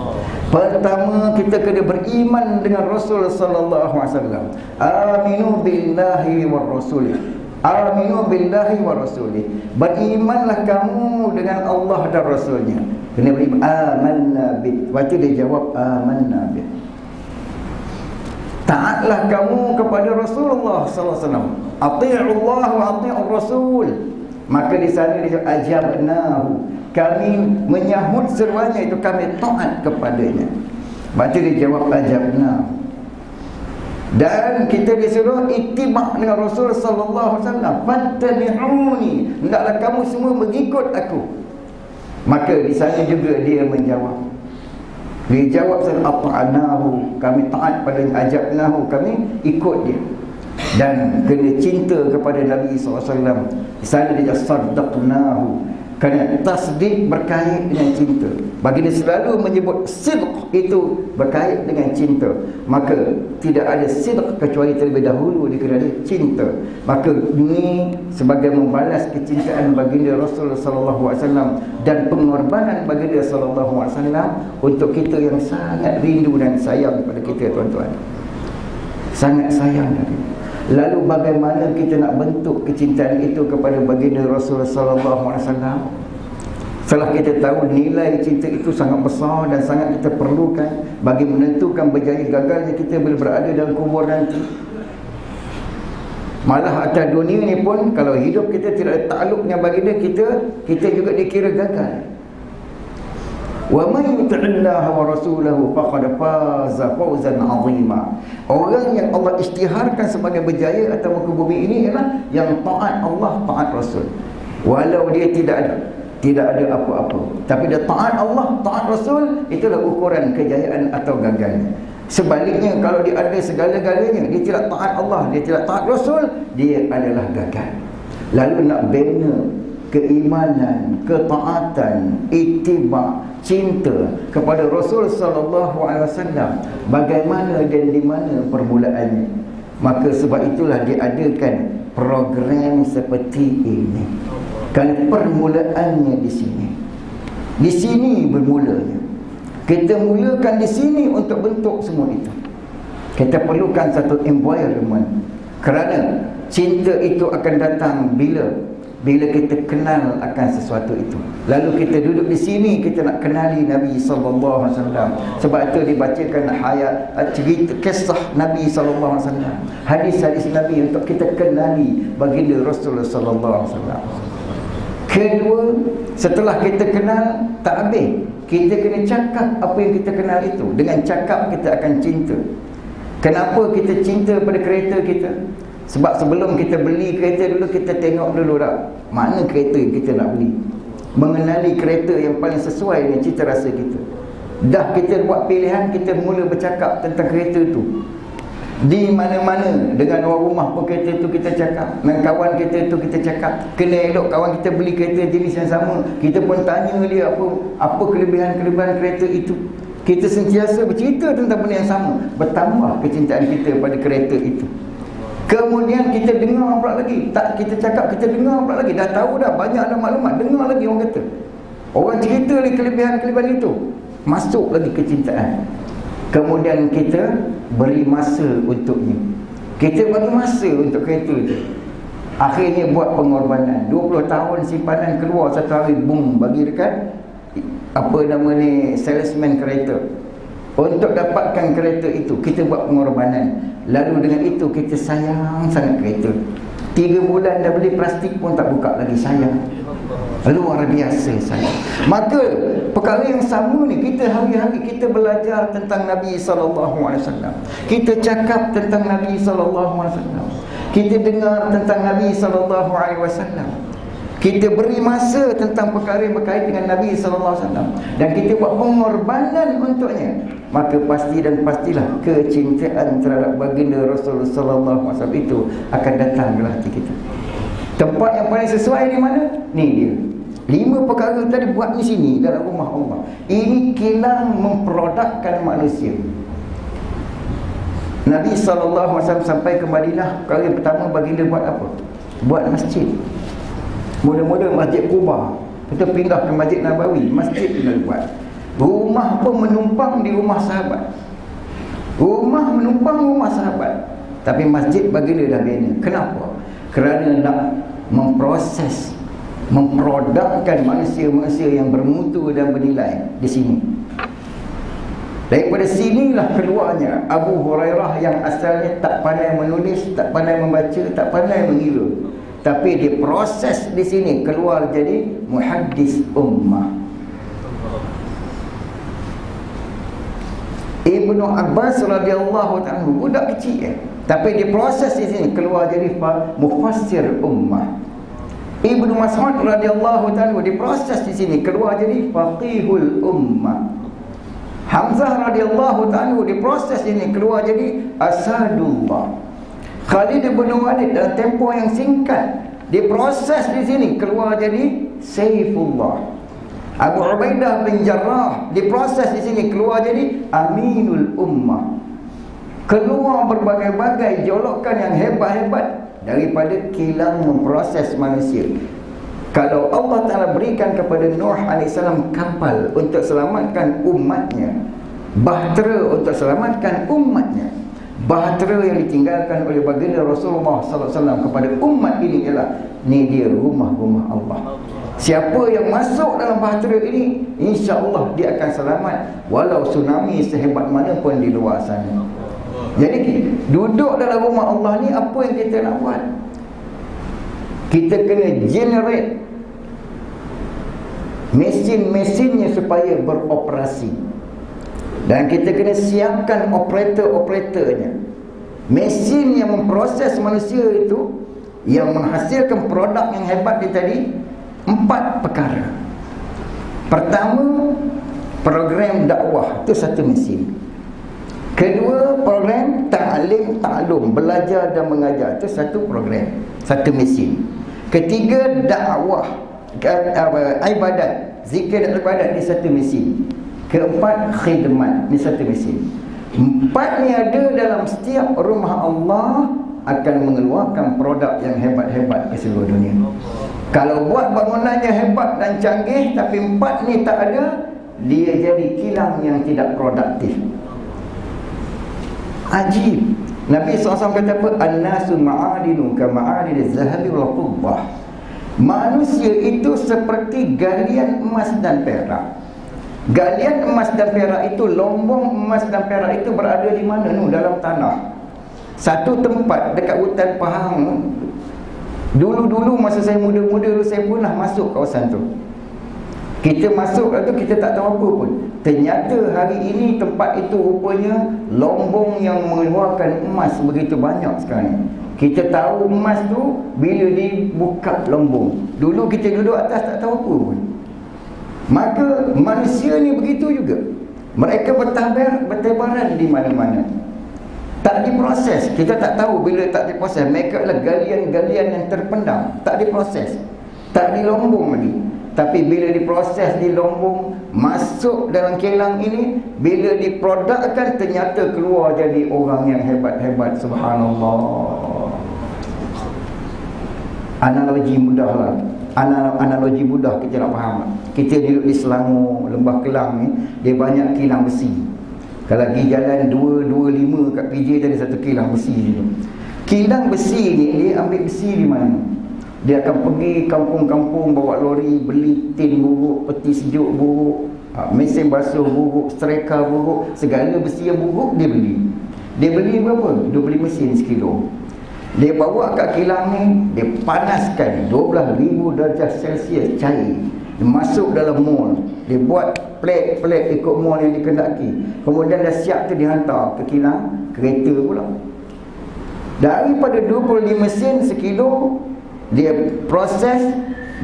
Pertama, kita kena beriman dengan Rasul sallallahu alaihi wasallam. Aminu billahi war rasul. Aminu billahi war rasul. Berimanlah kamu dengan Allah dan Rasulnya. Kena beriman. Amanna bi. Waktu dia jawab amanna bi. Taatlah kamu kepada Rasulullah sallallahu alaihi wasallam. Ati'ullah wa ati'ur rasul. Maka di sana dia ajabnahu, kami menyahut seruannya, itu kami taat kepadanya. Baca dia jawab ajabnahu. Dan kita disuruh ittiba' dengan Rasul sallallahu alaihi wasallam. Fattabi'uni, hendaklah kamu semua mengikut aku. Maka di sana juga dia menjawab. Dia jawab ata'nahu, kami taat pada ajabnahu, kami ikut dia. Dan kena cinta kepada Nabi SAW. Di sana dia saddaqnahu, kerana tasdik berkait dengan cinta. Baginda selalu menyebut sidq itu berkait dengan cinta. Maka tidak ada sidq kecuali terlebih dahulu dikenali cinta. Maka ini sebagai membalas kecintaan baginda Rasul sallallahu alaihi wasallam dan pengorbanan baginda sallallahu alaihi wasallam untuk kita yang sangat rindu dan sayang kepada kita, tuan-tuan. Sangat sayang dari. Lalu bagaimana kita nak bentuk kecintaan itu kepada baginda Rasul sallallahu alaihi wasallam? Setelah kita tahu nilai cinta itu sangat besar dan sangat kita perlukan bagi menentukan berjaya gagalnya kita bila berada dalam kubur nanti. Malah atas dunia ni pun, kalau hidup kita tidak ada takluk dengan baginda, kita juga dikira gagal. Wa man yuti'illaha wa rasulahu faqad faza fawzan 'azima. Orang yang Allah isytiharkan sebagai berjaya atas muka bumi ini ialah yang taat Allah, taat Rasul. Walau dia tidak ada apa-apa, tapi dia taat Allah, taat Rasul, itulah ukuran kejayaan atau gagalnya. Sebaliknya, kalau dia ada segala-galanya, dia tidak taat Allah, dia tidak taat Rasul, dia adalah gagal. Lalu nak bina keimanan, ketaatan, ittiba', cinta kepada Rasul sallallahu alaihi wasallam, bagaimana dan di mana permulaannya? Maka sebab itulah diadakan program seperti ini. Kan permulaannya di sini. Di sini bermulanya. Kita mulakan di sini untuk bentuk semua itu. Kita perlukan satu environment. Kerana cinta itu akan datang bila kita kenal akan sesuatu itu. Lalu kita duduk di sini, kita nak kenali Nabi sallallahu alaihi wasallam. Sebab itu dibacakan cerita kisah Nabi sallallahu alaihi wasallam, hadis-hadis Nabi untuk kita kenali baginda Rasulullah sallallahu alaihi wasallam. Kedua, setelah kita kenal, tak habis, kita kena cakap apa yang kita kenal itu. Dengan cakap kita akan cinta. Kenapa kita cinta pada kereta kita? Sebab sebelum kita beli kereta dulu, kita tengok dulu dah mana kereta yang kita nak beli, mengenali kereta yang paling sesuai dengan cita rasa kita. Dah kita buat pilihan, kita mula bercakap tentang kereta itu. Di mana-mana, dengan orang rumah pun kereta itu kita cakap, dengan kawan kita itu kita cakap. Kena elok kawan kita beli kereta jenis yang sama, kita pun tanya dia apa kelebihan-kelebihan kereta itu. Kita sentiasa bercerita tentang benda yang sama. Bertambah kecintaan kita pada kereta itu. Kemudian kita dengar pula lagi. Tak kita cakap, kita dengar pula lagi. Dah tahu dah, banyak ada maklumat, dengar lagi orang kata. Orang cerita lagi kelebihan-kelebihan itu. Masuk lagi kecintaan. Kemudian kita beri masa untuknya. Kita bagi masa untuk kereta itu. Akhirnya buat pengorbanan. 20 tahun simpanan, keluar satu hari, boom, bagi dekat salesman kereta. Untuk dapatkan kereta itu, kita buat pengorbanan. Lalu dengan itu kita sayang sangat kereta. 3 bulan dah beli plastik pun tak buka lagi, sayang. Luar biasa sayang. Maka perkara yang sama ni, kita hari-hari kita belajar tentang Nabi SAW. Kita cakap tentang Nabi SAW. Kita dengar tentang Nabi SAW. Kita beri masa tentang perkara yang berkait dengan Nabi SAW, dan kita buat pengorbanan untuknya, maka pasti dan pastilah kecintaan terhadap baginda Rasulullah SAW itu akan datang dalam hati kita. Tempat yang paling sesuai di mana? Ni dia. 5 perkara tadi buat di sini dalam rumah Allah. Ini kilang memprodukkan manusia. Nabi SAW sampai ke Madinah, perkara yang pertama baginda buat apa? Buat masjid. Mula-mula Masjid Quba, kita pindah ke Masjid Nabawi, masjid kita buat. Rumah pun menumpang di rumah sahabat. Rumah menumpang rumah sahabat. Tapi masjid baginda dah bina. Kenapa? Kerana nak memproses, memprodukkan manusia-manusia yang bermutu dan bernilai di sini. Daripada sinilah keluarnya Abu Hurairah yang asalnya tak pandai menulis, tak pandai membaca, tak pandai mengira, tapi diproses di sini keluar jadi muhaddis ummah. Ibnu Abbas radhiyallahu ta'ala budak kecil tapi diproses di sini keluar jadi mufassir ummah. Ibnu Mas'ud radhiyallahu ta'ala diproses di sini keluar jadi faqihul ummah. Hamzah radhiyallahu ta'ala diproses ini keluar jadi asadullah. Khalid bin Walid dalam tempoh yang singkat diproses di sini keluar jadi Saifullah. Abu Ubaidah bin Jarrah diproses di sini keluar jadi Aminul Ummah. Keluar berbagai-bagai jolokan yang hebat-hebat daripada kilang memproses manusia. Kalau Allah Ta'ala berikan kepada Nuh AS kapal untuk selamatkan umatnya, bahtera untuk selamatkan umatnya, bahtera yang ditinggalkan oleh baginda Rasulullah SAW kepada umat ini ialah ni dia rumah-rumah Allah. Siapa yang masuk dalam bahtera ini, insya-Allah dia akan selamat walau tsunami sehebat mana pun di luar sana. Jadi duduk dalam rumah Allah ni, apa yang kita nak buat? Kita kena generate mesin-mesinnya supaya beroperasi, dan kita kena siapkan operator-operatornya. Mesin yang memproses manusia itu, yang menghasilkan produk yang hebat ni tadi, 4 perkara. Pertama, program dakwah, itu satu mesin. Kedua, program ta'lim ta'lum, belajar dan mengajar, itu satu program, satu mesin. Ketiga, dakwah, ibadat, zikir dan ibadat, ni satu mesin. Keempat, khidmat, ni satu mesin. 4 ni ada dalam setiap rumah Allah, akan mengeluarkan produk yang hebat-hebat ke seluruh dunia. Kalau buat bangunannya hebat dan canggih tapi 4 ni tak ada, dia jadi kilang yang tidak produktif. Ajib. Nabi SAW kata apa? An-nasu ma'adinu ka ma'adiniz zahabi wal fiddah. Manusia itu seperti galian emas dan perak. Galian emas dan perak itu, lombong emas dan perak itu berada di mana? Dalam tanah. Satu tempat dekat hutan Pahang. Dulu-dulu masa saya muda-muda, saya pernah masuk kawasan tu. Kita masuk tu, kita tak tahu apa pun. Ternyata hari ini tempat itu rupanya lombong yang mengeluarkan emas begitu banyak sekarang. Kita tahu emas tu bila dibuka lombong. Dulu kita duduk atas tak tahu apa pun. Maka manusia ni begitu juga. Mereka bertebaran di mana-mana. Tak diproses. Kita tak tahu bila tak diproses. Mereka adalah galian-galian yang terpendam. Tak diproses. Tak dilombong lagi. Tapi bila diproses di lombong, masuk dalam kilang ini, bila diprodukkan, ternyata keluar jadi orang yang hebat-hebat. Subhanallah. Analogi mudah lah. Analogi mudah kita nak faham. Kita duduk di Selangor, Lembah Kelang ni, dia banyak kilang besi. Kalau pergi jalan 225 kat PJ tadi, satu kilang besi tu. Kilang besi ni, dia ambil besi di mana? Dia akan pergi kampung-kampung, bawa lori, beli tin buruk, peti sejuk buruk, mesin basuh buruk, striker buruk, segala besi yang buruk dia beli. Dia beli berapa? Dia beli mesin sekilo. Dia bawa kat kilang ni, dia panaskan 12,000 darjah Celsius cair. Dia masuk dalam mall, dia buat plate-plate ikut mall yang dikendaki. Kemudian dah siap tu dihantar ke kilang kereta pula. Daripada 25 sen sekilo, dia proses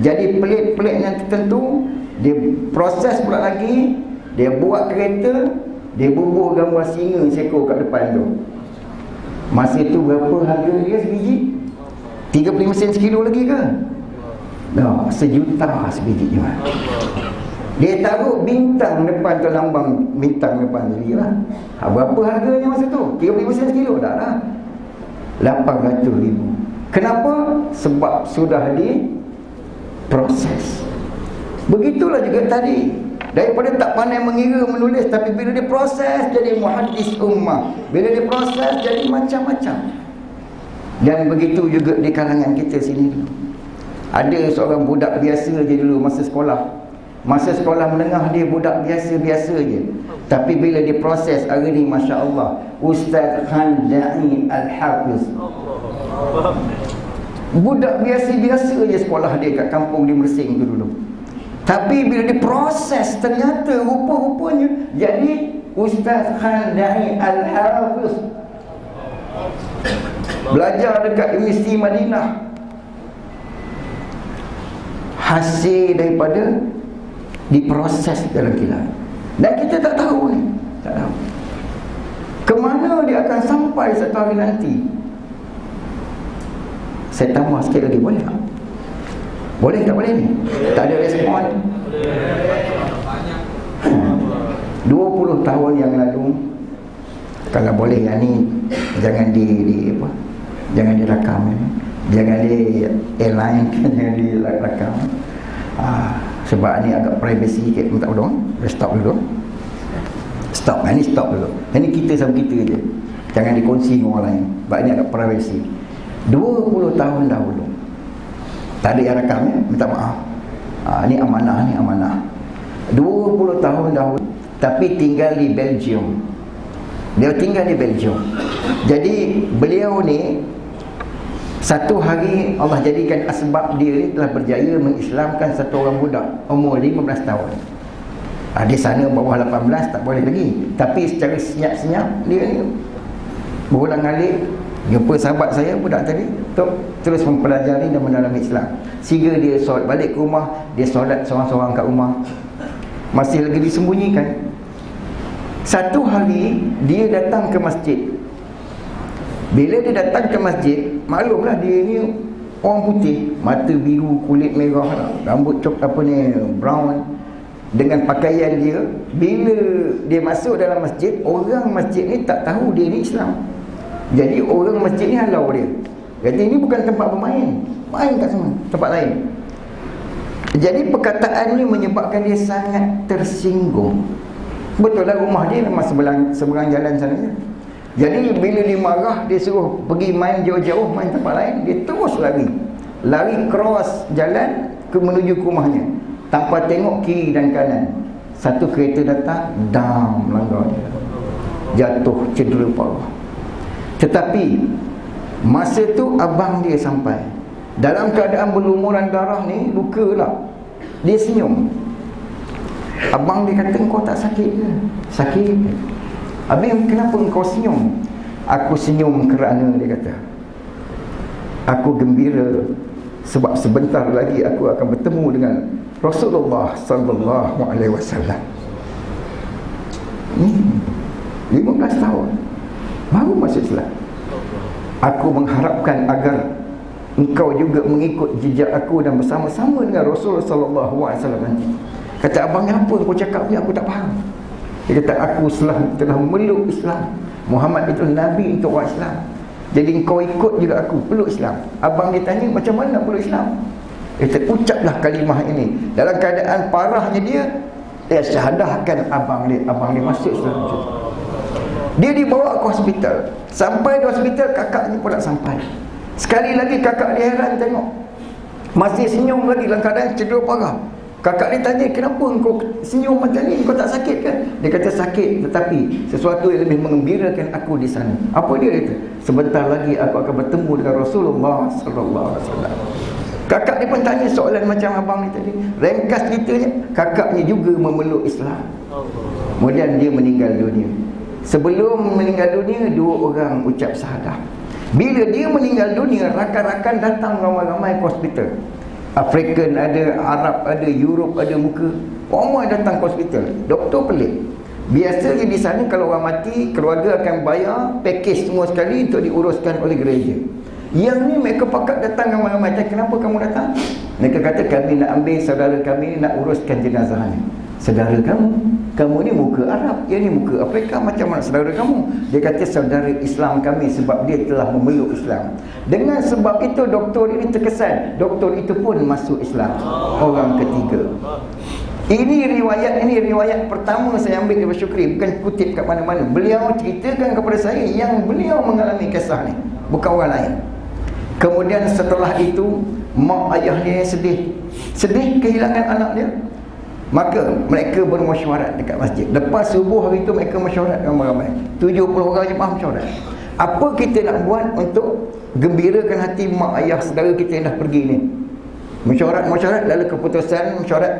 jadi pelit-pelit yang tertentu, dia proses pula lagi, dia buat kereta, dia bubuh gambar singa seekor kat depan tu. Masa tu berapa harga dia sebiji? 35 sen sekilo lagi ke? Dah, 1 juta sebiji je. Dia taruh bintang depan tu, lambang bintang depan tu lah. Berapa harganya masa tu? 35 sen sekilo dah lah. 800,000. Kenapa? Sebab sudah diproses. Begitulah juga tadi. Daripada tak pandai mengira menulis, tapi bila dia proses jadi muhaddis ummah, bila dia proses jadi macam-macam. Dan begitu juga di kalangan kita sini dulu. Ada seorang budak biasa je dulu masa sekolah. Masa sekolah menengah dia budak biasa-biasa je. Tapi bila dia proses hari ni, Masya Allah, Ustaz Khandai Al-Hafiz, budak biasa-biasa je sekolah dia kat kampung di Mersing tu dulu. Tapi bila diproses, ternyata rupa-rupanya jadi Ustaz Khandai Al-Hafiz. Belajar dekat Universiti Madinah. Hasil daripada diproses dalam kilat. Dan kita tak tahu ni, tak tahu ke mana dia akan sampai satu hari nanti. Saya tambah sikit lagi, boleh tak? Boleh tak boleh ni? Tak ada respon. 20 tahun yang lalu, kalau boleh yang ni jangan apa? Jangan direkam ni. Jangan di airline, jangan direkam. Sebab ni agak privacy sikit, minta tolong. Stop dulu. Stop, ini stop dulu. Ini kita sama kita je. Jangan dikongsi dengan orang lain. Sebab ini agak privacy. 20 tahun dahulu. Tak ada yang rekam ya, minta maaf. Ni amanah, ni amanah. 20 tahun dahulu, tapi tinggal di Belgium. Dia tinggal di Belgium. Jadi beliau ni satu hari Allah jadikan asbab dia ni telah berjaya mengislamkan satu orang budak umur 15 tahun. Di sana bawah 18 tak boleh lagi. Tapi secara senyap-senyap dia ni berulang-alik jumpa sahabat saya budak tadi, terus mempelajari dan mendalami Islam. Sehingga dia solat balik ke rumah, dia solat seorang-seorang kat rumah. Masih lagi disembunyikan. Satu hari dia datang ke masjid. Bila dia datang ke masjid, maklumlah dia ni orang putih, mata biru, kulit merah, rambut brown, dengan pakaian dia. Bila dia masuk dalam masjid, orang masjid ni tak tahu dia ni Islam. Jadi orang masjid ni halau dia. Kata ini bukan tempat bermain, main kat sana, tempat lain. Jadi perkataan ni menyebabkan dia sangat tersinggung. Betul lah rumah dia memang seberang jalan sana je. Jadi bila dia marah, dia suruh pergi main jauh-jauh, main tempat lain. Dia terus lari cross jalan menuju ke rumahnya tanpa tengok kiri dan kanan. Satu kereta datang, dam, melanggar dia, jatuh cedera parah. Tetapi masa tu abang dia sampai dalam keadaan berlumuran darah ni, luka lah. Dia senyum. Abang dia kata, kau tak sakit ke? Sakit. Habis kenapa engkau senyum? Aku senyum kerana, dia kata, aku gembira sebab sebentar lagi aku akan bertemu dengan Rasulullah sallallahu alaihi wasallam. Ni 15 tahun baru masuk Islam. Aku mengharapkan agar engkau juga mengikut jejak aku dan bersama-sama dengan Rasulullah sallallahu alaihi wasallam nanti. Kata abang, apa kau cakap ni? Aku tak faham. Dia kata, aku telah memeluk Islam. Muhammad itu Nabi untuk orang Islam. Jadi kau ikut juga aku, peluk Islam. Abang dia tanya, macam mana peluk Islam? Dia kata, ucaplah kalimah ini. Dalam keadaan parahnya dia syahadahkan abang dia masuk Islam. Dia dibawa ke hospital. Sampai di hospital, kakaknya pula sampai. Sekali lagi kakak dia heran tengok, masih senyum lagi dalam keadaan cedera parah. Kakak dia tanya, kenapa engkau senyum macam ni? Kau tak sakit kan? Dia kata, sakit, tetapi sesuatu yang lebih mengembirakan aku di sana. Apa dia kata? Sebentar lagi aku akan bertemu dengan Rasulullah sallallahu alaihi wasallam. Kakak dia pun tanya soalan macam abang ni tadi. Ringkas ceritanya, kakaknya juga memeluk Islam. Kemudian dia meninggal dunia. Sebelum meninggal dunia, 2 orang ucap syahadah. Bila dia meninggal dunia, rakan-rakan datang ramai-ramai ke hospital. African ada, Arab ada, Europe ada muka, ramai datang ke hospital. Doktor pelik. Biasanya di sana kalau orang mati, keluarga akan bayar package semua sekali untuk diuruskan oleh gereja. Yang ni mereka pakat datang ramai-ramai. Kenapa kamu datang? Mereka kata kami nak ambil saudara kami, nak uruskan jenazah ni. Saudara kamu ni muka Arab, dia ni muka Afrika, macam mana saudara kamu? Dia kata saudara Islam kami sebab dia telah memeluk Islam. Dengan sebab itu doktor ini terkesan. Doktor itu pun masuk Islam, orang ketiga. Ini riwayat pertama saya ambil daripada Syukri, bukan kutip kat mana-mana. Beliau ceritakan kepada saya yang beliau mengalami kisah ni, bukan orang lain. Kemudian setelah itu mak ayahnya sedih kehilangan anak dia. Maka mereka bermesyuarat dekat masjid. Lepas subuh hari itu mereka mesyuarat ramai-ramai. 70 orang jemaah mesyuarat. Apa kita nak buat untuk gembirakan hati mak ayah saudara kita yang dah pergi ni? Mesyuarat lalu keputusan mesyuarat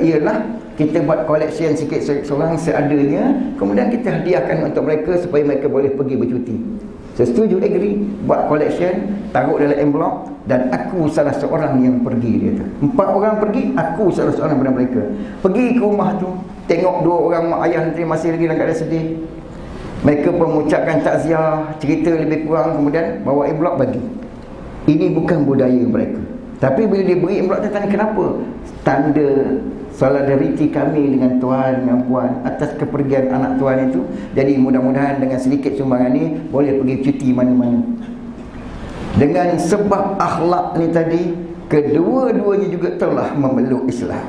ialah kita buat collection sikit seorang seadanya, kemudian kita hadiahkan untuk mereka supaya mereka boleh pergi bercuti. Saya setuju, agree, buat collection, taruh dalam envelope, dan aku salah seorang yang pergi, dia tu. 4 orang pergi, aku salah seorang daripada mereka. Pergi ke rumah tu, tengok 2 orang mak ayah nanti masih lagi dalam keadaan sedih. Mereka pun mengucapkan takziah, cerita lebih kurang, kemudian bawa envelope bagi. Ini bukan budaya mereka. Tapi bila dia beri envelope, dia tanya kenapa? Tanda solidariti kami dengan tuan, dengan puan atas kepergian anak tuan itu. Jadi mudah-mudahan dengan sedikit sumbangan ni boleh pergi cuti mana-mana. Dengan sebab akhlak ni tadi, kedua-duanya juga telah memeluk Islam.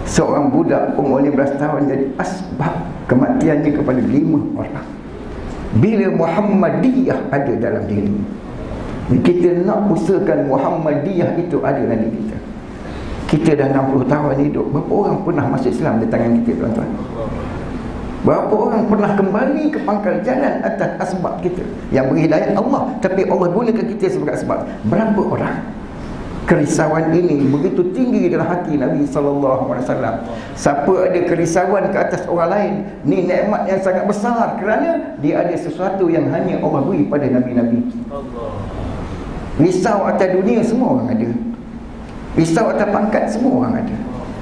Seorang budak umur 15 tahun jadi asbab kematiannya kepada 5 orang. Bila Muhammadiyah ada dalam diri, kita nak usahakan Muhammadiyah itu ada dalam diri kita. Kita dah 60 tahun hidup, berapa orang pernah masuk Islam di tangan kita, tuan-tuan? Berapa orang pernah kembali ke pangkal jalan atas asbab kita? Yang beri hidayah Allah, tapi Allah gunakan kita sebagai asbab. Berapa orang? Kerisauan ini begitu tinggi dalam hati Nabi SAW. Siapa ada kerisauan ke atas orang lain, ni nikmat yang sangat besar, kerana dia ada sesuatu yang hanya Allah beri pada Nabi-Nabi. Risau atas dunia semua orang ada. Risau atas pangkat semua orang ada.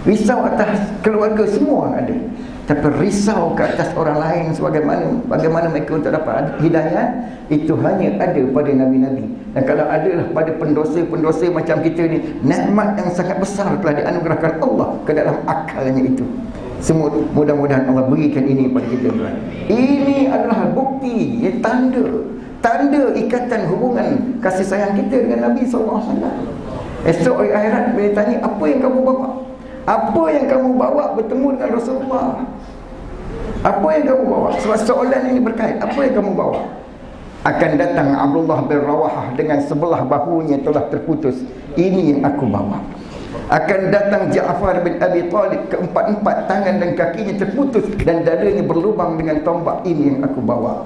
Risau atas keluarga semua orang ada. Tapi risau ke atas orang lain bagaimana mereka untuk dapat hidayah, itu hanya ada pada Nabi-Nabi. Dan kalau adalah pada pendosa-pendosa macam kita ni, nikmat yang sangat besar telah dianugerahkan Allah ke dalam akalnya itu. Semua mudah-mudahan Allah berikan ini pada kita, tuan. Ini adalah bukti, tanda ikatan hubungan kasih sayang kita dengan Nabi SAW. Esok hari akhirat bila tanya, apa yang kamu bawa? Apa yang kamu bawa bertemu dengan Rasulullah? Apa yang kamu bawa? Sebab soalan ini berkait, apa yang kamu bawa? Akan datang Abdullah bin Rawahah dengan sebelah bahunya telah terputus. Ini yang aku bawa. Akan datang Ja'far bin Abi Talib, keempat-empat tangan dan kakinya terputus dan dadanya berlubang dengan tombak. Ini yang aku bawa.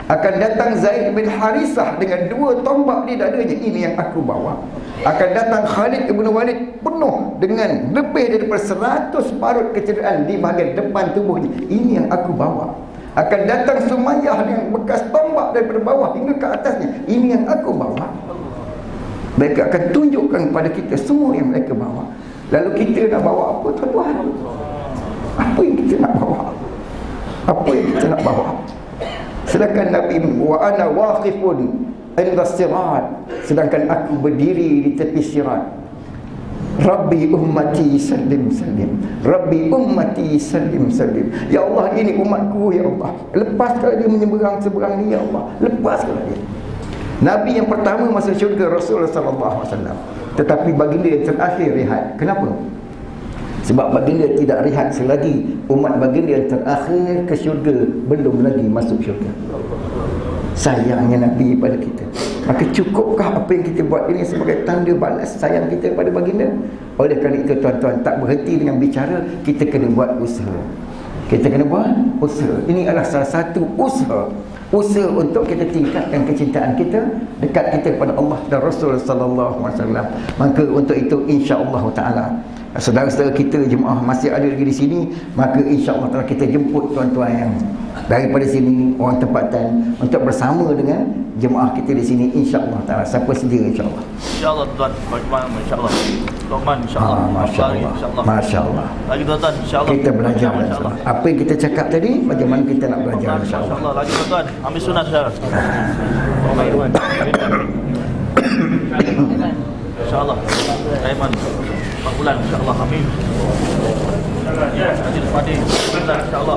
Akan datang Zaid bin Harisah dengan 2 tombak di dadanya. Ini yang aku bawa. Akan datang Khalid bin Walid penuh dengan lebih daripada 100 parut kecederaan di bahagian depan tubuhnya. Ini yang aku bawa. Akan datang Sumayyah dengan bekas tombak daripada bawah hingga ke atasnya. Ini yang aku bawa. Mereka akan tunjukkan kepada kita semua yang mereka bawa. Lalu kita nak bawa apa, tuan-tuan? Apa yang kita nak bawa? Apa yang kita nak bawa? Sedangkan Nabi wa ana waqifun inda sirat, sedangkan aku berdiri di tepi sirat. Rabbi ummati sallim sallim, Rabbi ummati sallim sallim. Ya Allah, ini umatku, ya Allah. Lepaskan dia menyeberang seberang ni, ya Allah. Lepaskan dia. Nabi yang pertama masuk syurga Rasulullah SAW, tetapi baginda yang terakhir rehat. Kenapa? Sebab baginda tidak rehat selagi umat baginda yang terakhir ke syurga belum lagi masuk syurga. Sayangnya Nabi pada kita. Maka cukupkah apa yang kita buat ini sebagai tanda balas sayang kita pada baginda? Oleh kerana itu, tuan-tuan, tak berhenti dengan bicara, kita kena buat usaha. Kita kena buat usaha. Ini adalah salah satu usaha untuk kita tingkatkan kecintaan kita, dekat kita kepada Allah dan Rasul sallallahu alaihi wasallam. Maka untuk itu insya-Allah taala saudara-saudara kita jemaah masih ada lagi di sini, maka insya-Allah taala kita jemput tuan-tuan yang daripada sini, orang tempatan, untuk bersama dengan jemaah kita di sini insya-Allah taala. Siapa sedia insya-Allah. Insya-Allah tuan, bagaimana insya-Allah. Lokman insya-Allah. Masya-Allah. Masya-Allah. Lagi tuan insya-Allah. Kita belajar insya-Allah. Apa yang kita cakap tadi, bagaimana kita nak belajar insya-Allah. Insya-Allah. Lagi tuan, ambil sunat saudara. InsyaAllah Aiman 4 bulan insyaAllah, amin. Haji Fadi insyaAllah.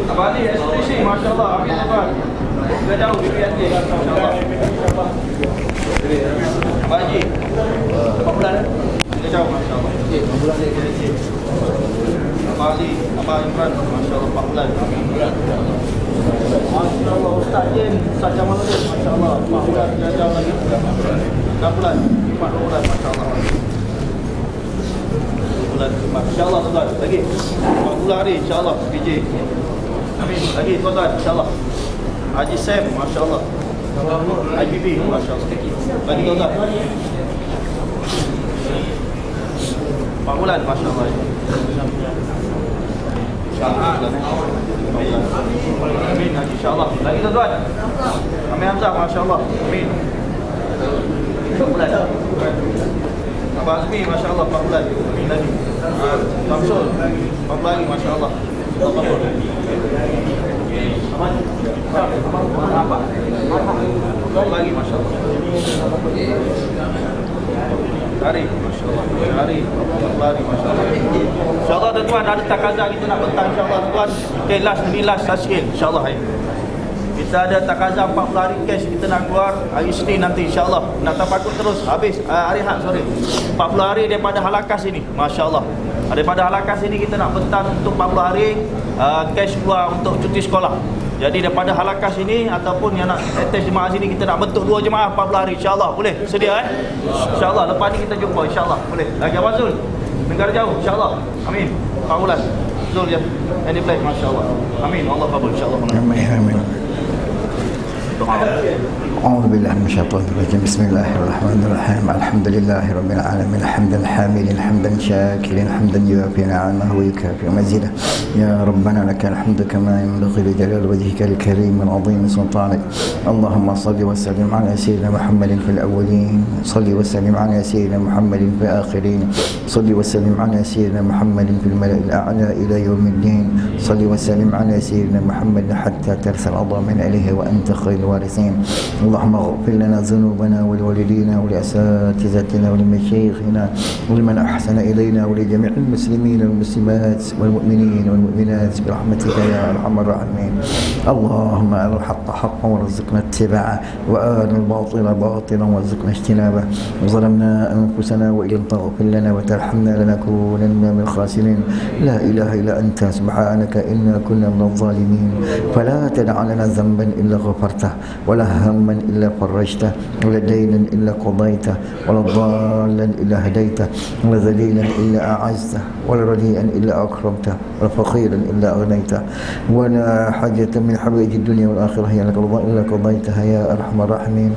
Abang Ali STC, masya-Allah, amin tuan. Sudah jauh BPNJ, masya-Allah. Abang Haji, 4 bulan sudah jauh, masya-Allah. 4 bulan dia STC. Abang Ali, Abang Imran, masya-Allah 4 bulan. Masya-Allah Ustaz Jen, Ustaz Jamal Jen, masya-Allah 4 bulan sudah jauh lagi. 6 bulan, 4 bulan, masya-Allah. Bulan insya-Allah tuan, lagi 40 hari insya-Allah PJ. Amin. Lagi tuan-tuan insya-Allah. Haji Sam masya-Allah. IPB masya-Allah. Lagi tuan-tuan. 4 bulan masya-Allah. Amin. Haji insya-Allah. Lagi tuan-tuan. Amin Hamzah masya-Allah. Amin. 4 bulan. Abang Azmi masya-Allah 4 bulan. Amin lagi. Samsul 4 bulan lagi masya-Allah. Allah kabul. Aman. Apa? 4 lagi masya-Allah. Hari masya-Allah. Hari 4 lagi masya-Allah. Insya-Allah tuan-tuan ada takazah kita nak bentang insya-Allah tuan. Okay, last sikit insya-Allah hai. Kita ada takazah 40 hari cash kita nak keluar hari Isnin nanti insya-Allah. Nak tafakur terus habis hari Ahad sore. 40 hari daripada Halakas ini. Masya-Allah. Daripada Halakas ini kita nak bentang untuk 40 hari cash keluar untuk cuti sekolah. Jadi daripada Halakas ini ataupun yang nak attach jemaah sini kita nak bentuk 2 jemaah 40 hari insya-Allah. Boleh? Sedia insya-Allah lepas ni kita jumpa insya-Allah. Boleh. Lagi Abang Zul. Negara jauh insya-Allah. Amin. 4 bulan. Zul ya. Any play masya-Allah. Amin. Allah kabul insya-Allah. Amin. أعوذ بالله من الشيطان الرجيم بسم الله الرحمن الرحيم الحمد لله رب العالمين حمدا حامدا حمدا شاكرا حمدا يوافي نعمه ويكافئ مزيده يا ربنا لك الحمد كما ينبغي لجلال وجهك الكريم العظيم سلطانك اللهم صل وسلم على سيدنا محمد في الأولين صل وسلم على سيدنا محمد في الآخرين صل وسلم على سيدنا محمد في الملأ الأعلى إلى يوم الدين صل وسلم على سيدنا محمد حتى ترسل الأرض من إليه وأنت خير الوارثين اللهم اغفر لنا ذنوبنا ولوالدينا ولأساتذتنا ولمشايخنا ولمن أحسن إلينا ولجميع المسلمين والمسلمات والمؤمنين والمؤمنات برحمتك يا أرحم الراحمين اللهم أرنا الحق حقا وارزقنا اتباعه وأرنا الباطل باطلا وارزقنا اجتنابه ظلمنا أنفسنا وإن لم تغفر لنا وترحمنا لنكونن من الخاسرين لا إله إلا أنت سبحانك إنا كنا من الظالمين فلا تدع لنا ذنبا إلا غفرته ولا هما إلا فرجته ولا دينا إلا قضيته ولا ضالا إلا هديته ولا ذليلا إلا أعزته ولا رديئا إلا أكرمته ولا فقيرا إلا أغنيته ولا حاجة من حوائج الدنيا والآخرة هي لك الله إلا قضيتها برحمتها يا أرحم الراحمين.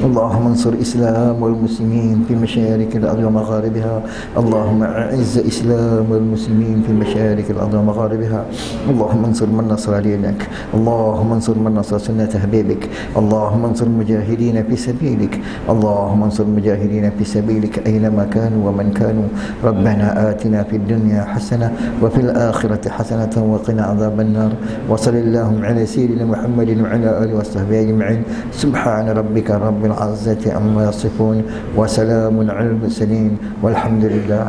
اللهم انصر الإسلام والمسلمين في مشارق الأرض ومغاربها. اللهم أعز الإسلام والمسلمين في مشارق الأرض ومغاربها. اللهم انصر من نصر دينك. اللهم انصر من نصر سنة حبيبك. اللهم انصر المجاهدين في سبيلك. اللهم انصر المجاهدين في سبيلك أينما كانوا ومن كانوا. ربنا آتنا في الدنيا حسنة وفي الآخرة حسنة وقنا عذاب النار. وصل اللهم على سيدنا محمد وعلى آله وصحبه أجمعين. سبحان ربك رب العزة عما يصفون وسلام على المرسلين والحمد لله.